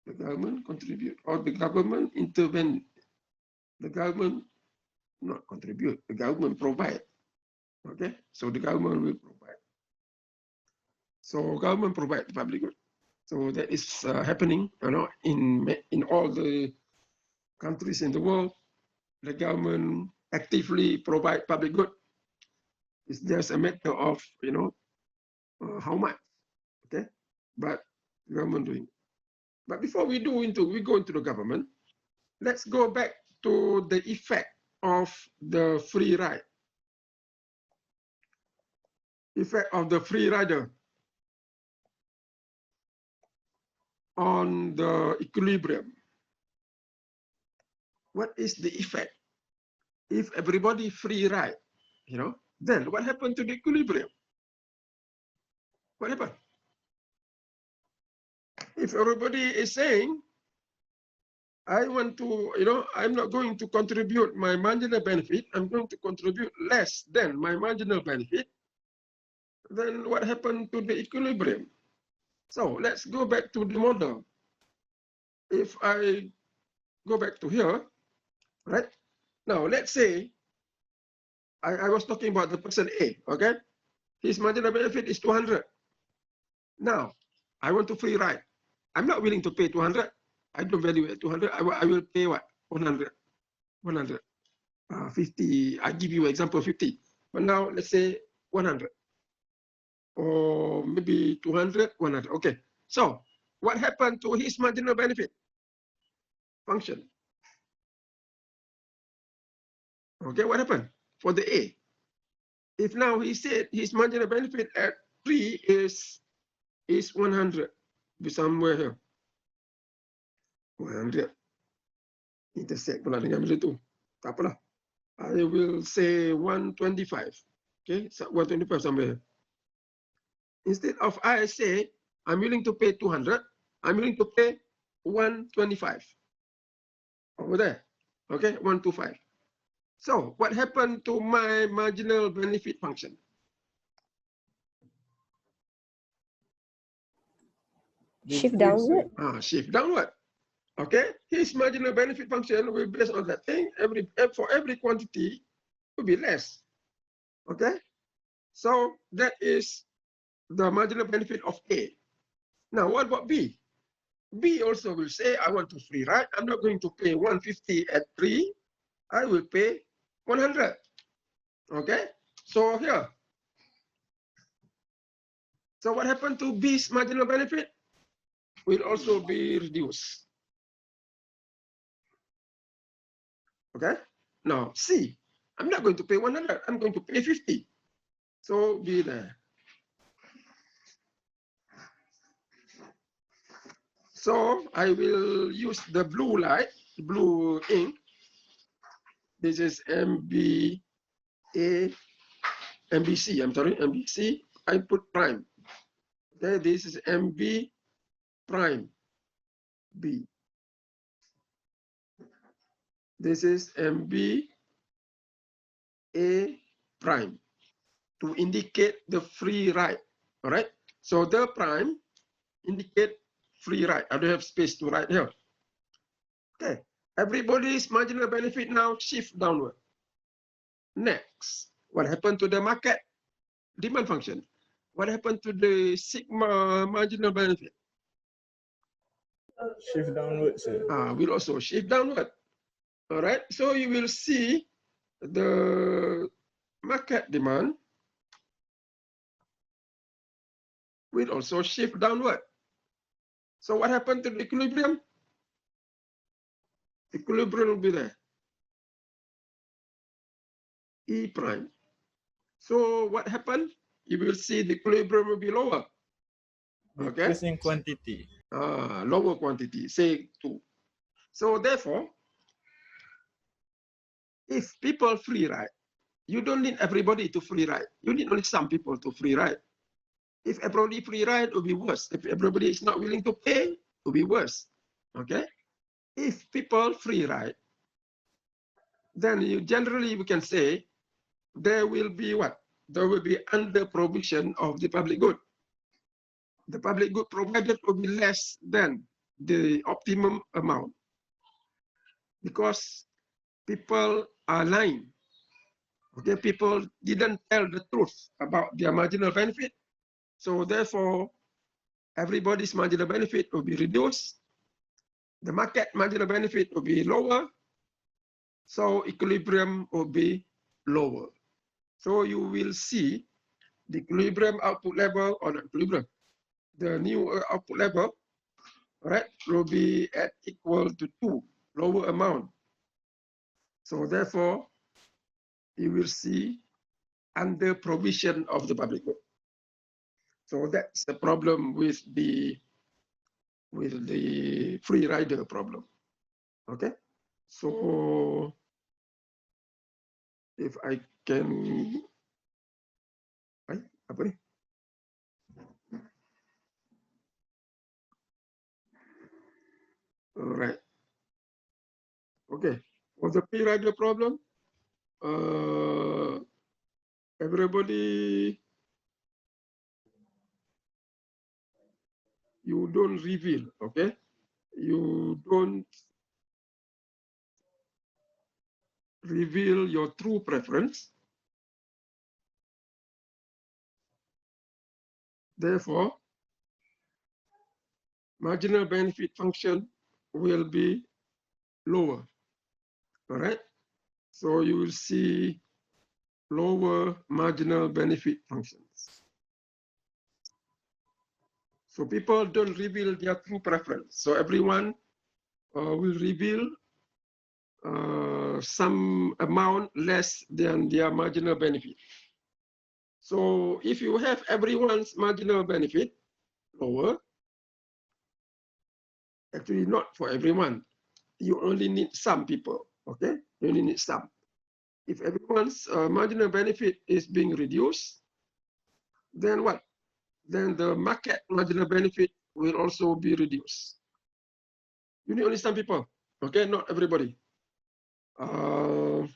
the government contribute, or the government intervene, the government not contribute, the government provide. Okay, so the government will provide. So government provide the public good. So that is happening, in all the countries in the world. The government actively provide public good. It's just a matter of how much. Okay, but the government doing. But before we go into the government, let's go back to the effect of the free ride. Effect of the free rider on the equilibrium. What is the effect? If everybody free ride, then what happened to the equilibrium? What happened? If everybody is saying, I want to, I'm not going to contribute my marginal benefit, I'm going to contribute less than my marginal benefit, then what happened to the equilibrium? So let's go back to the model. If I go back to here, right? Now, let's say I was talking about the person A, okay? His marginal benefit is 200. Now, I want to free ride. I'm not willing to pay 200. I don't value it 200. I will pay what? 100. 100. 50. I give you example 50. But now, let's say 100. Or maybe 200, 100. Okay. So, what happened to his marginal benefit function? Okay, what happened for the A? If now he said his marginal benefit at 3 is 100, be somewhere here. 100. Intersect pula dengan benda tu. Tak apalah. I will say 125. Okay, so 125 somewhere. Instead of I say I'm willing to pay 200, I'm willing to pay 125. Over there. Okay, 125. So what happened to my marginal benefit function? Shift downward. Shift downward. Okay, his marginal benefit function will be based on that thing. For every quantity will be less. Okay, so that is the marginal benefit of A. Now, what about B? B also will say, I want to free ride. I'm not going to pay 150 at 3. I will pay 100. Okay, so here. So what happened to B's marginal benefit? Will also be reduced. Okay, now C, I'm not going to pay 100. I'm going to pay 50. So be there. So I will use the blue light, blue ink. This is MBC. I'm sorry, MBC. I put prime. Okay, this is MB prime B. This is MB A prime to indicate the free ride. All right. So the prime indicate free ride. I don't have space to write here. Okay. Everybody's marginal benefit now shift downward. Next, what happened to the market demand function? What happened to the sigma marginal benefit? Shift downward, sir. Will also shift downward. All right. So you will see the market demand will also shift downward. So what happened to the equilibrium? Equilibrium will be there. E prime. So what happened? You will see the equilibrium will be lower. Okay. Decreasing quantity. Lower quantity, say 2. So therefore, if people free ride, you don't need everybody to free ride. You need only some people to free ride. If everybody free ride, it will be worse. If everybody is not willing to pay, it will be worse. Okay. If people free ride, then generally we can say there will be what? There will be under provision of the public good. The public good provided will be less than the optimum amount because people are lying. Okay, people didn't tell the truth about their marginal benefit. So therefore, everybody's marginal benefit will be reduced. The market marginal benefit will be lower. So equilibrium will be lower. So you will see the equilibrium output level or not equilibrium. The new output level, right, will be at equal to 2, lower amount. So therefore, you will see under provision of the public good. So that's the problem with the free rider problem. Okay, so if I can, apa ni? All right. Okay, for the free rider problem, everybody, you don't reveal, okay? You don't reveal your true preference. Therefore, marginal benefit function will be lower, all right? So you will see lower marginal benefit functions. So people don't reveal their true preference. So everyone will reveal some amount less than their marginal benefit. So if you have everyone's marginal benefit lower, actually not for everyone, you only need some people, okay? You only need some. If everyone's marginal benefit is being reduced, then what? Then the market marginal benefit will also be reduced. You need only some people, okay? Not everybody. And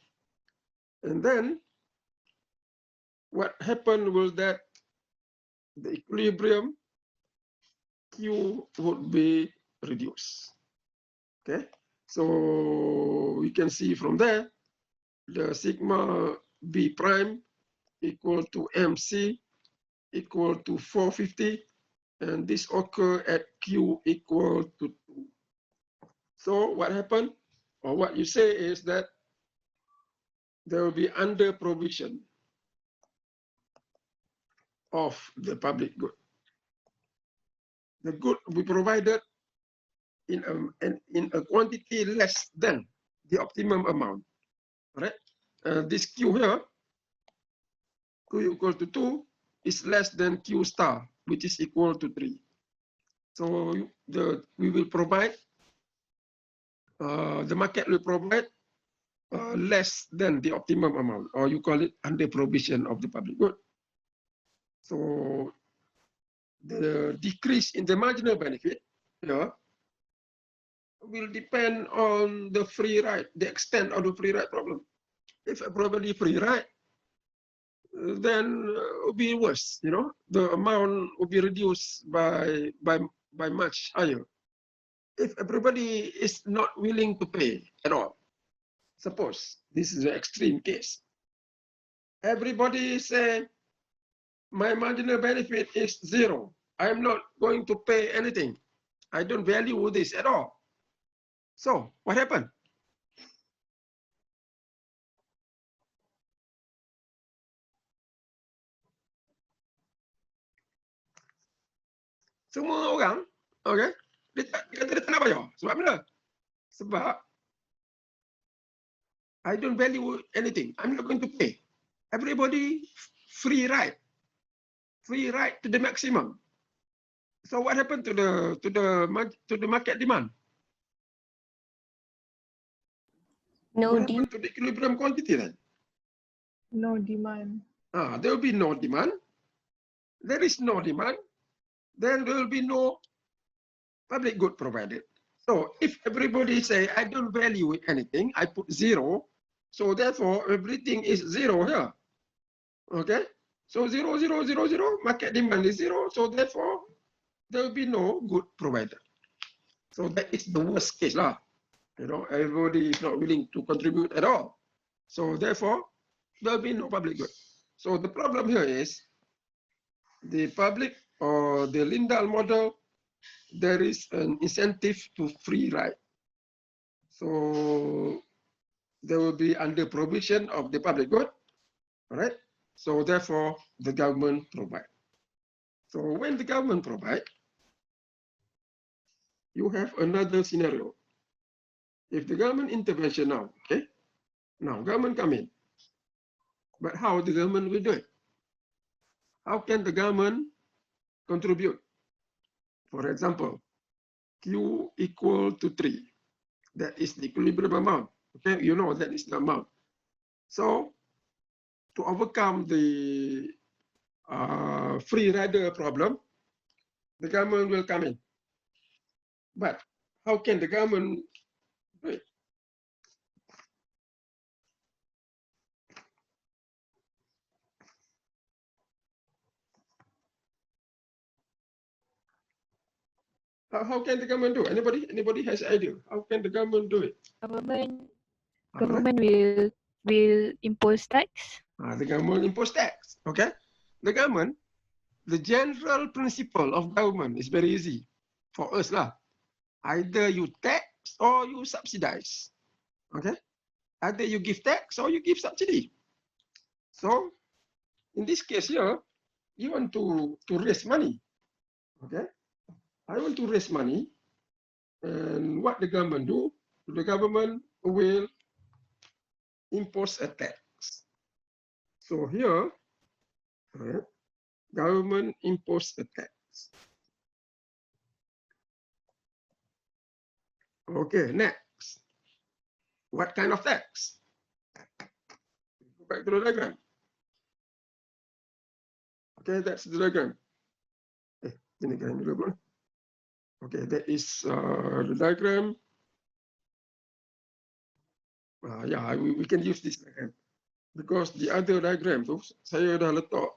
then what happened was that the equilibrium Q would be reduced. Okay, so we can see from there the sigma B prime equal to MC equal to 450, and this occur at Q equal to 2. So what happened, or what you say is that there will be under provision of the public good. The good will be provided in a quantity less than the optimum amount, right? This Q here, Q equal to 2, is less than Q star, which is equal to 3. So we will provide, the market will provide less than the optimum amount, or you call it under provision of the public good. So the decrease in the marginal benefit here will depend on the free ride, the extent of the free ride problem. If everybody free ride, then it will be worse. You know, the amount will be reduced by much higher. If everybody is not willing to pay at all, suppose this is an extreme case. Everybody say, my marginal benefit is 0. I'm not going to pay anything. I don't value this at all. So what happened? Semua orang, okay, dia tak nak bayar. Sebab mana? Sebab I don't value anything. I'm not going to pay. Everybody free ride to the maximum. So what happened to the market demand? No What demand. happened to the equilibrium quantity then? No demand. There will be no demand. There is no demand. Then there will be no public good provided. So if everybody say, I don't value anything, I put 0. So therefore, everything is 0 here. Okay? So 0, 0, 0, 0, market demand is 0. So therefore, there will be no good provider. So that is the worst case lah. You know, everybody is not willing to contribute at all. So therefore, there will be no public good. So the problem here is the public or the lindhl model, there is an incentive to free ride. So there will be under provision of the public good, all right? So therefore, the government provide. So when the government provide, you have another scenario. If the government intervention now, okay? Now government come in. But how the government will do it? How can the government contribute? For example, Q equal to 3. That is the equilibrium amount. Okay, you know that is the amount. So to overcome the free rider problem, the government will come in. But how can the government do it? How can the government do it? Anybody has idea? How can the government do it? Government will impose tax. The government impose tax. Okay, the government, the general principle of government is very easy for us lah. Either you tax or you subsidize. Okay, either you give tax or you give subsidy. So in this case here, you want to raise money. Okay, I want to raise money, and what the government do? The government will impose a tax. So here, government impose a tax. Okay, next. What kind of tax? Go back to the diagram. Okay, that's the diagram. Okay, that is the diagram. Yeah, we can use this diagram because the other diagram tu saya dah letak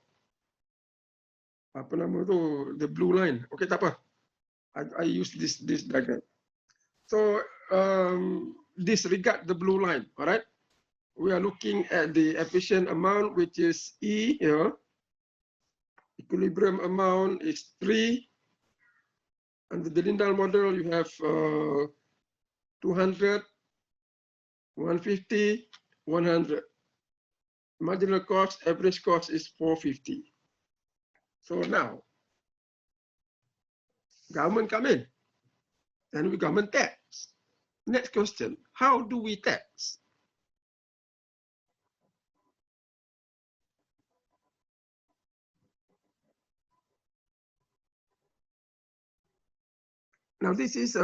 apa nama tu, the blue line. Okay, tak apa. I use this diagram. So disregard the blue line. All right. We are looking at the efficient amount, which is E here. Equilibrium amount is 3. Under the lindhl model, you have 200, 150, 100. Marginal cost, average cost is 450. So now, government come in, and we government tax. Next question, how do we tax? Now this is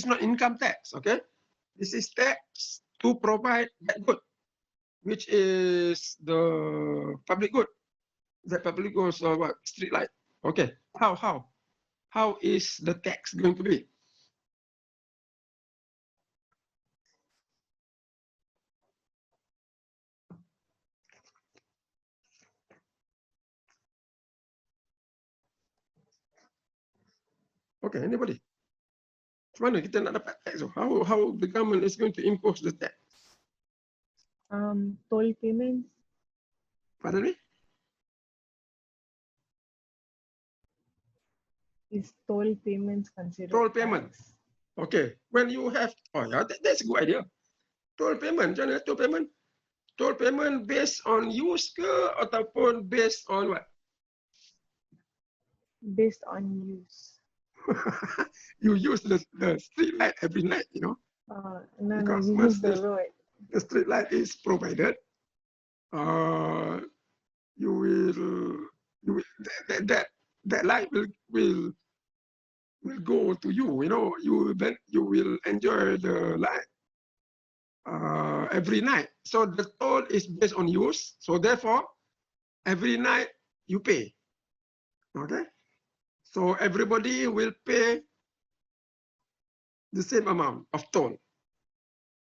not income tax, okay? This is tax to provide that good, which is the public good. The public good is what? Street light. Okay. How is the tax going to be? Okay, anybody? Macam mana kita nak dapat tax? How the government is going to impose the tax? Toll payments. Pardon me? Is toll payments considered Toll payments. tax? Okay. When you have, oh yeah, that's a good idea. Toll payment, macam mana toll payment? Toll payment based on use ke ataupun based on what? Based on use. You use the street light every night, you know. No, Because you once use the road. the street light is provided, you will that light will go to you. You know, you will enjoy the light every night. So the toll is based on use. So therefore, every night you pay. Okay. So everybody will pay the same amount of toll.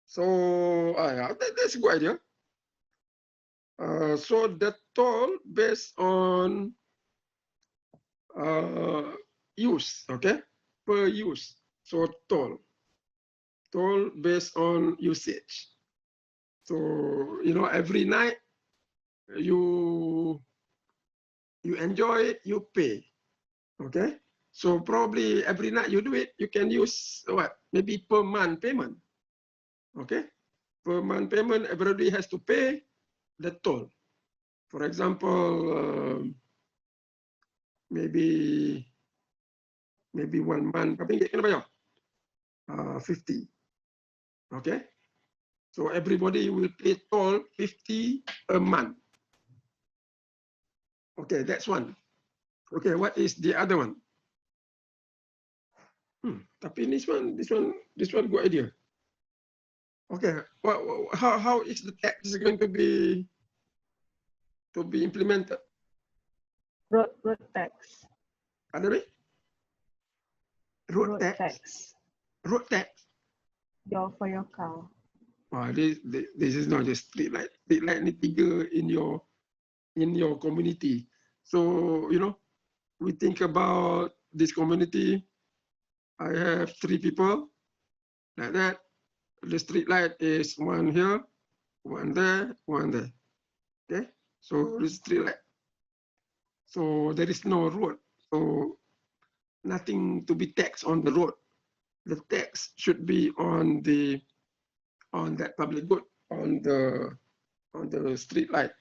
So that's a good idea. So the toll based on use, okay, per use. So toll based on usage. So you know, every night you enjoy it, you pay. Okay, so probably every night you do it, you can use what? Maybe per month payment. Okay, per month payment, everybody has to pay the toll. For example, maybe 1 month, tapi kena bayar 50. Okay, so everybody will pay toll 50 a month. Okay, that's one. Okay, what is the other one? Tapi this one good idea. Okay, how is the tax going to be implemented? Road tax. Ada ni? Road tax. Road tax. For your car. This is not just street light. Street light ni 3 in your community. So we think about this community. I have 3 people like that. The street light is 1 here, 1 there, 1 there. Okay, so the street light. So there is no road. So nothing to be taxed on the road. The tax should be on that public good, on the street light.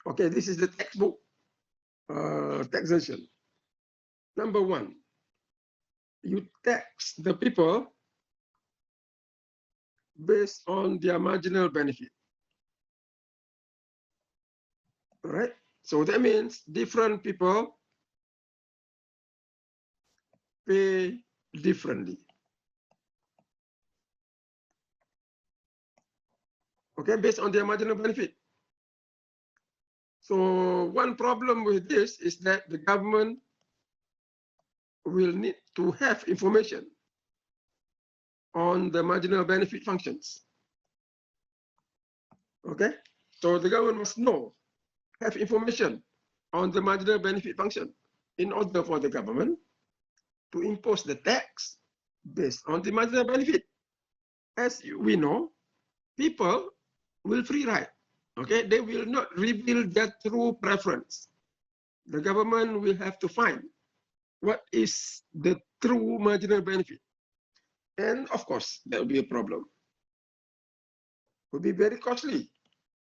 Okay, this is the textbook taxation. Number 1, you tax the people based on their marginal benefit. All right, so that means different people pay differently. Okay, based on their marginal benefit. So one problem with this is that the government will need to have information on the marginal benefit functions. Okay, so the government must have information on the marginal benefit function in order for the government to impose the tax based on the marginal benefit. As we know, people will free ride. Okay, they will not reveal their true preference. The government will have to find what is the true marginal benefit. And of course, there will be a problem. It will be very costly.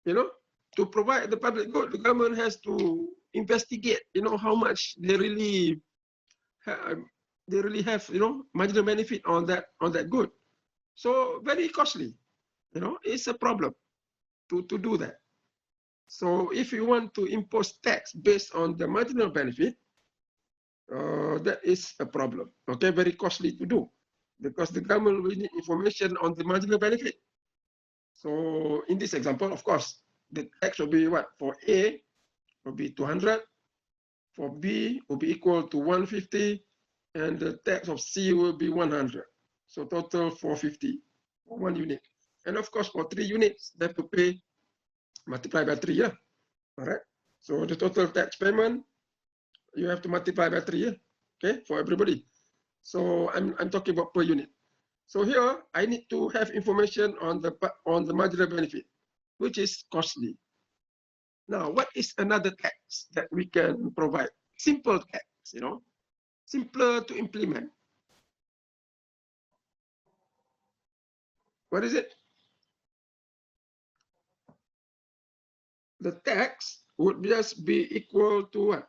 To provide the public good, the government has to investigate, how much they really have, marginal benefit on that good. So very costly. It's a problem to do that. So if you want to impose tax based on the marginal benefit, that is a problem. Okay, very costly to do because the government will need information on the marginal benefit. So in this example, of course, the tax will be what? For A will be 200, for B will be equal to 150, and the tax of C will be 100. So total 450 for 1 unit. And of course, for 3 units, they have to pay multiply by 3. Yeah, all right. So the total tax payment you have to multiply by 3. Yeah, okay, for everybody. So I'm talking about per unit. So here I need to have information on the marginal benefit, which is costly. Now, what is another tax that we can provide? Simple tax, simpler to implement. What is it? The tax would just be equal to what?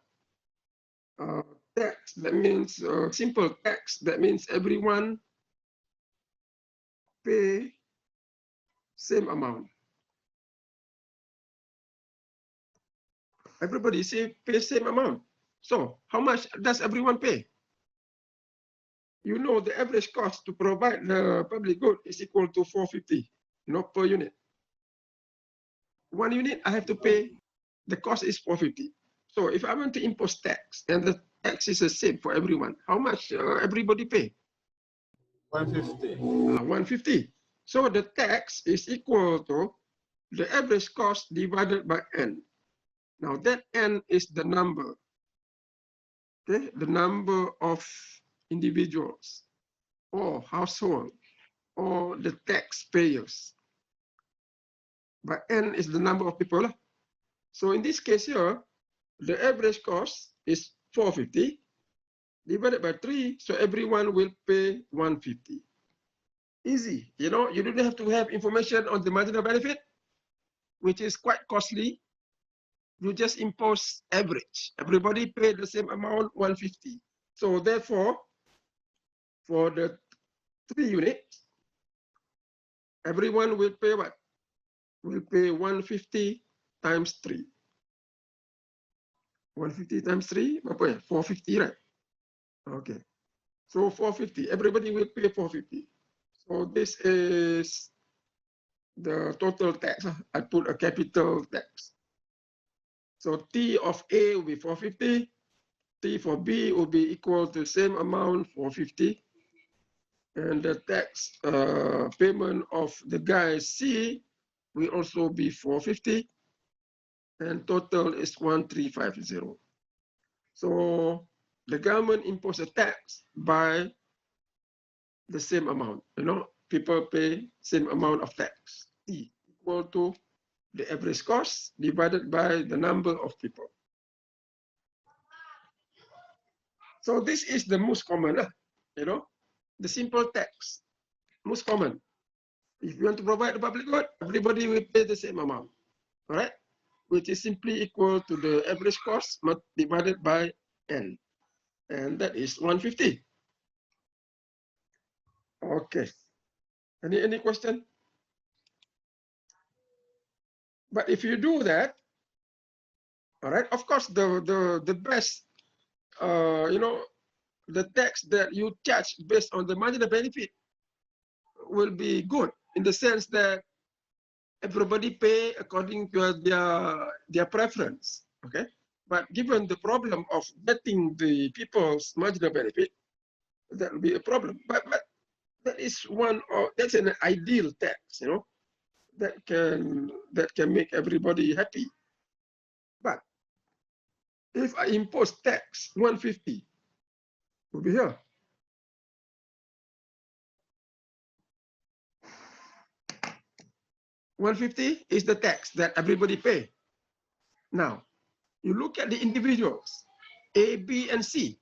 Tax, that means simple tax, that means everyone pay same amount. Everybody pay same amount. So how much does everyone pay? The average cost to provide the public good is equal to 450, per unit. 1 unit, I have to pay, the cost is 450. So if I want to impose tax, and the tax is the same for everyone, how much everybody pay? 150. 150. So the tax is equal to the average cost divided by N. Now that N is the number, okay, the number of individuals or household or the taxpayers. but N is the number of people. So in this case here, the average cost is 450 divided by 3. So everyone will pay 150. Easy, you know, you don't have to have information on the marginal benefit, which is quite costly. You just impose average. Everybody pay the same amount, 150. So therefore, for the 3 units, everyone will pay what? Will pay 150 times 3. 150 times 3, 450, right? Okay. So 450, everybody will pay 450. So this is the total tax. I put a capital tax. So T of A will be 450. T for B will be equal to the same amount, 450. And the tax payment of the guy C will also be 450. And total is 1350. So the government impose a tax by the same amount. You know, people pay same amount of tax. T equal to the average cost divided by the number of people. So this is the most common, you know, the simple tax, most common. If you want to provide the public good, everybody will pay the same amount, all right? Which is simply equal to the average cost divided by N. And that is 150. Okay. Any question? But if you do that, all right, of course, the best, you know, the tax that you charge based on the marginal benefit will be good in the sense that everybody pay according to their preference. Okay, but given the problem of getting the people's marginal benefit, that will be a problem. But that is that's an ideal tax, you know, that can make everybody happy. But if I impose tax 150, will be here. $150 is the tax that everybody pay. Now, you look at the individuals, A, B, and C.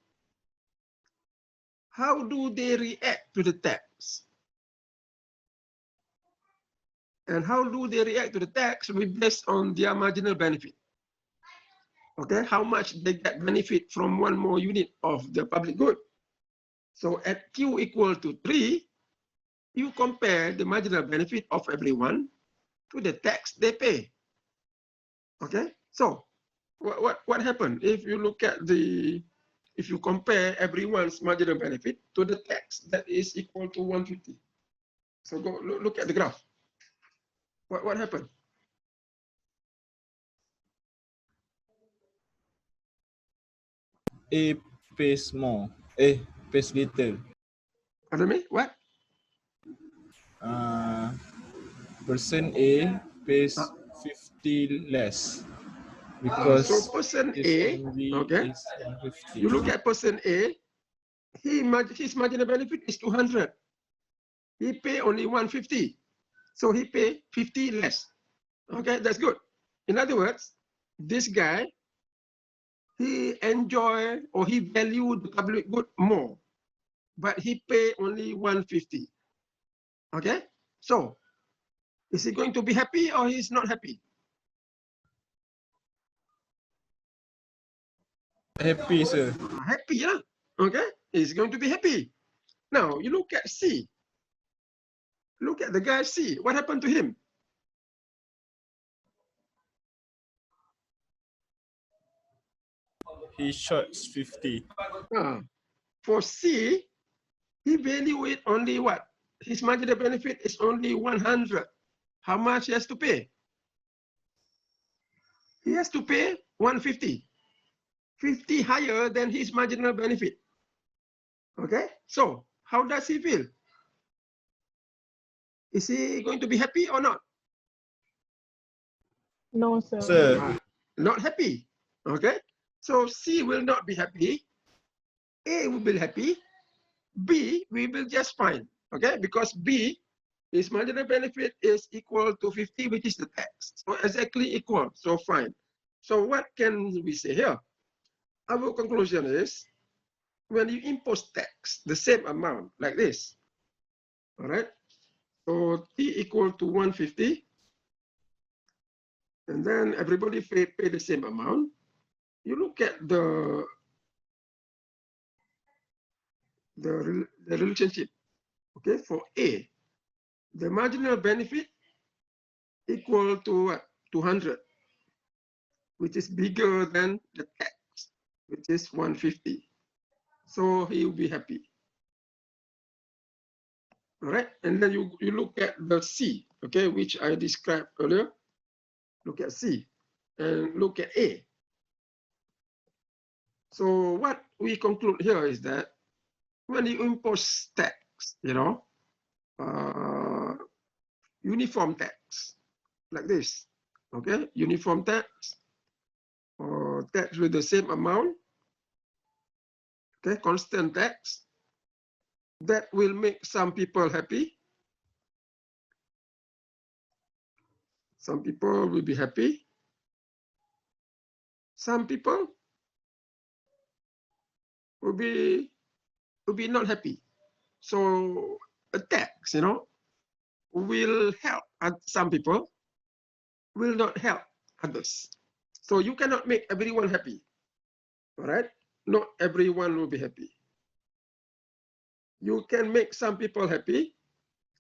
How do they react to the tax? And how do they react to the tax will be based on their marginal benefit. Okay, how much they get benefit from one more unit of the public good. So at Q equal to 3, you compare the marginal benefit of everyone to the tax they pay. Okay, so what happened if you look at if you compare everyone's marginal benefit to the tax that is equal to 150? So go look at the graph. What happened? A pays more. A pays little. Pardon me? What? Person A pays 50 less because So person his A, only okay, is 150. you look at person A, his marginal benefit is 200. He pay only 150. So he pay 50 less. Okay, that's good. In other words, this guy, he enjoy or he value the public good more, but he pay only 150. Okay, so is he going to be happy or he's not happy? Happy, sir. Happy, yeah. Okay, he's going to be happy. Now you look at C. Look at the guy C. What happened to him? He shorts 50. For C, he value it only what? His marginal benefit is only 100. How much he has to pay? He has to pay 150. 50 higher than his marginal benefit. Okay, so how does he feel? Is he going to be happy or not? No, sir. Sir, Not happy. Okay, so C will not be happy. A will be happy. B will be just fine. Okay, because B His marginal benefit is equal to 50, which is the tax. So exactly equal, so fine. So what can we say here? Our conclusion is, when you impose tax, the same amount, like this, all right? So T equal to 150, and then everybody pay the same amount. You look at the relationship, okay, for A, the marginal benefit equal to what? 200, which is bigger than the tax, which is 150. So he will be happy. All right, and then you look at the C, okay, which I described earlier. Look at C and look at A. So what we conclude here is that when you impose tax, uniform tax, like this, okay, uniform tax, or tax with the same amount, okay, constant tax, that will make some people happy. Some people will be happy. Some people will be not happy. So a tax, will help some people, will not help others. So you cannot make everyone happy. All right? Not everyone will be happy. You can make some people happy,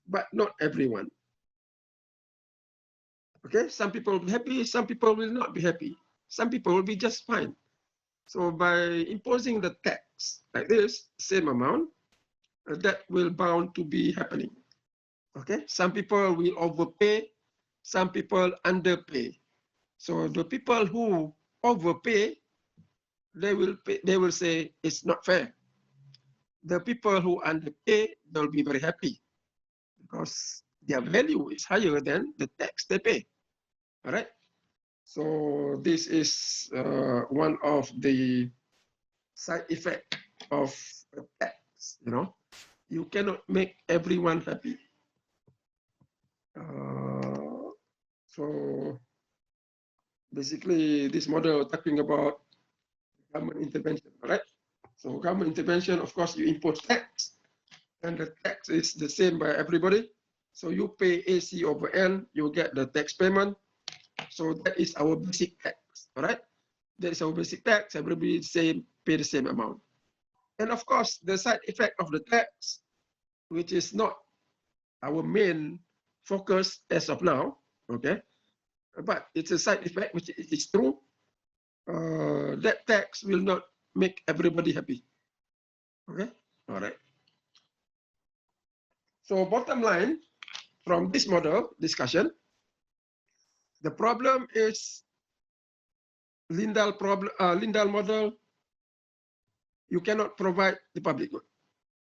but not everyone. Okay? Some people will be happy, some people will not be happy. Some people will be just fine. So by imposing the tax like this, same amount, that will bound to be happening. Okay? Some people will overpay, some people underpay. So the people who overpay, they will say it's not fair. The people who underpay, they'll be very happy because their value is higher than the tax they pay. All right. So this is one of the side effects of a tax. You cannot make everyone happy. So basically, this model talking about government intervention. All right. So government intervention, of course, you impose tax, and the tax is the same by everybody. So you pay AC over N, you get the tax payment. So that is our basic tax, all right? That is our basic tax, everybody pay the same amount. And of course, the side effect of the tax, which is not our main focus as of now, okay? But it's a side effect, which is true. That tax will not make everybody happy. Okay, all right. So bottom line from this model discussion, the problem is lindhl model. You cannot provide the public good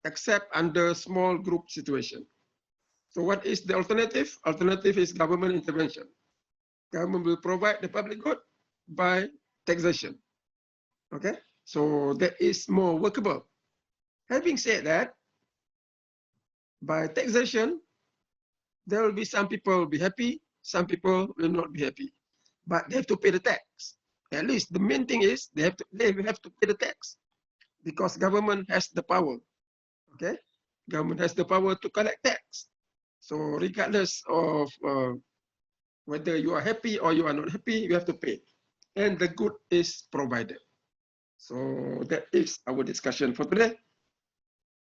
except under small group situation. So what is the alternative? Alternative is government intervention. Government will provide the public good by taxation. Okay, so that is more workable. Having said that, by taxation, there will be some people will be happy, some people will not be happy, but they have to pay the tax. At least the main thing is they have to pay the tax because government has the power. Okay, government has the power to collect tax. So regardless of whether you are happy or you are not happy, you have to pay, and the good is provided. So that is our discussion for today.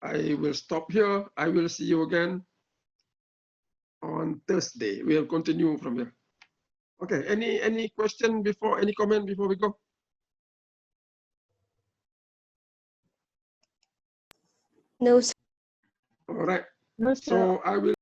I will stop here. I will see you again on Thursday. We'll continue from here. Okay, any question before, any comment before we go? No, sir. All right. No, sir. So I will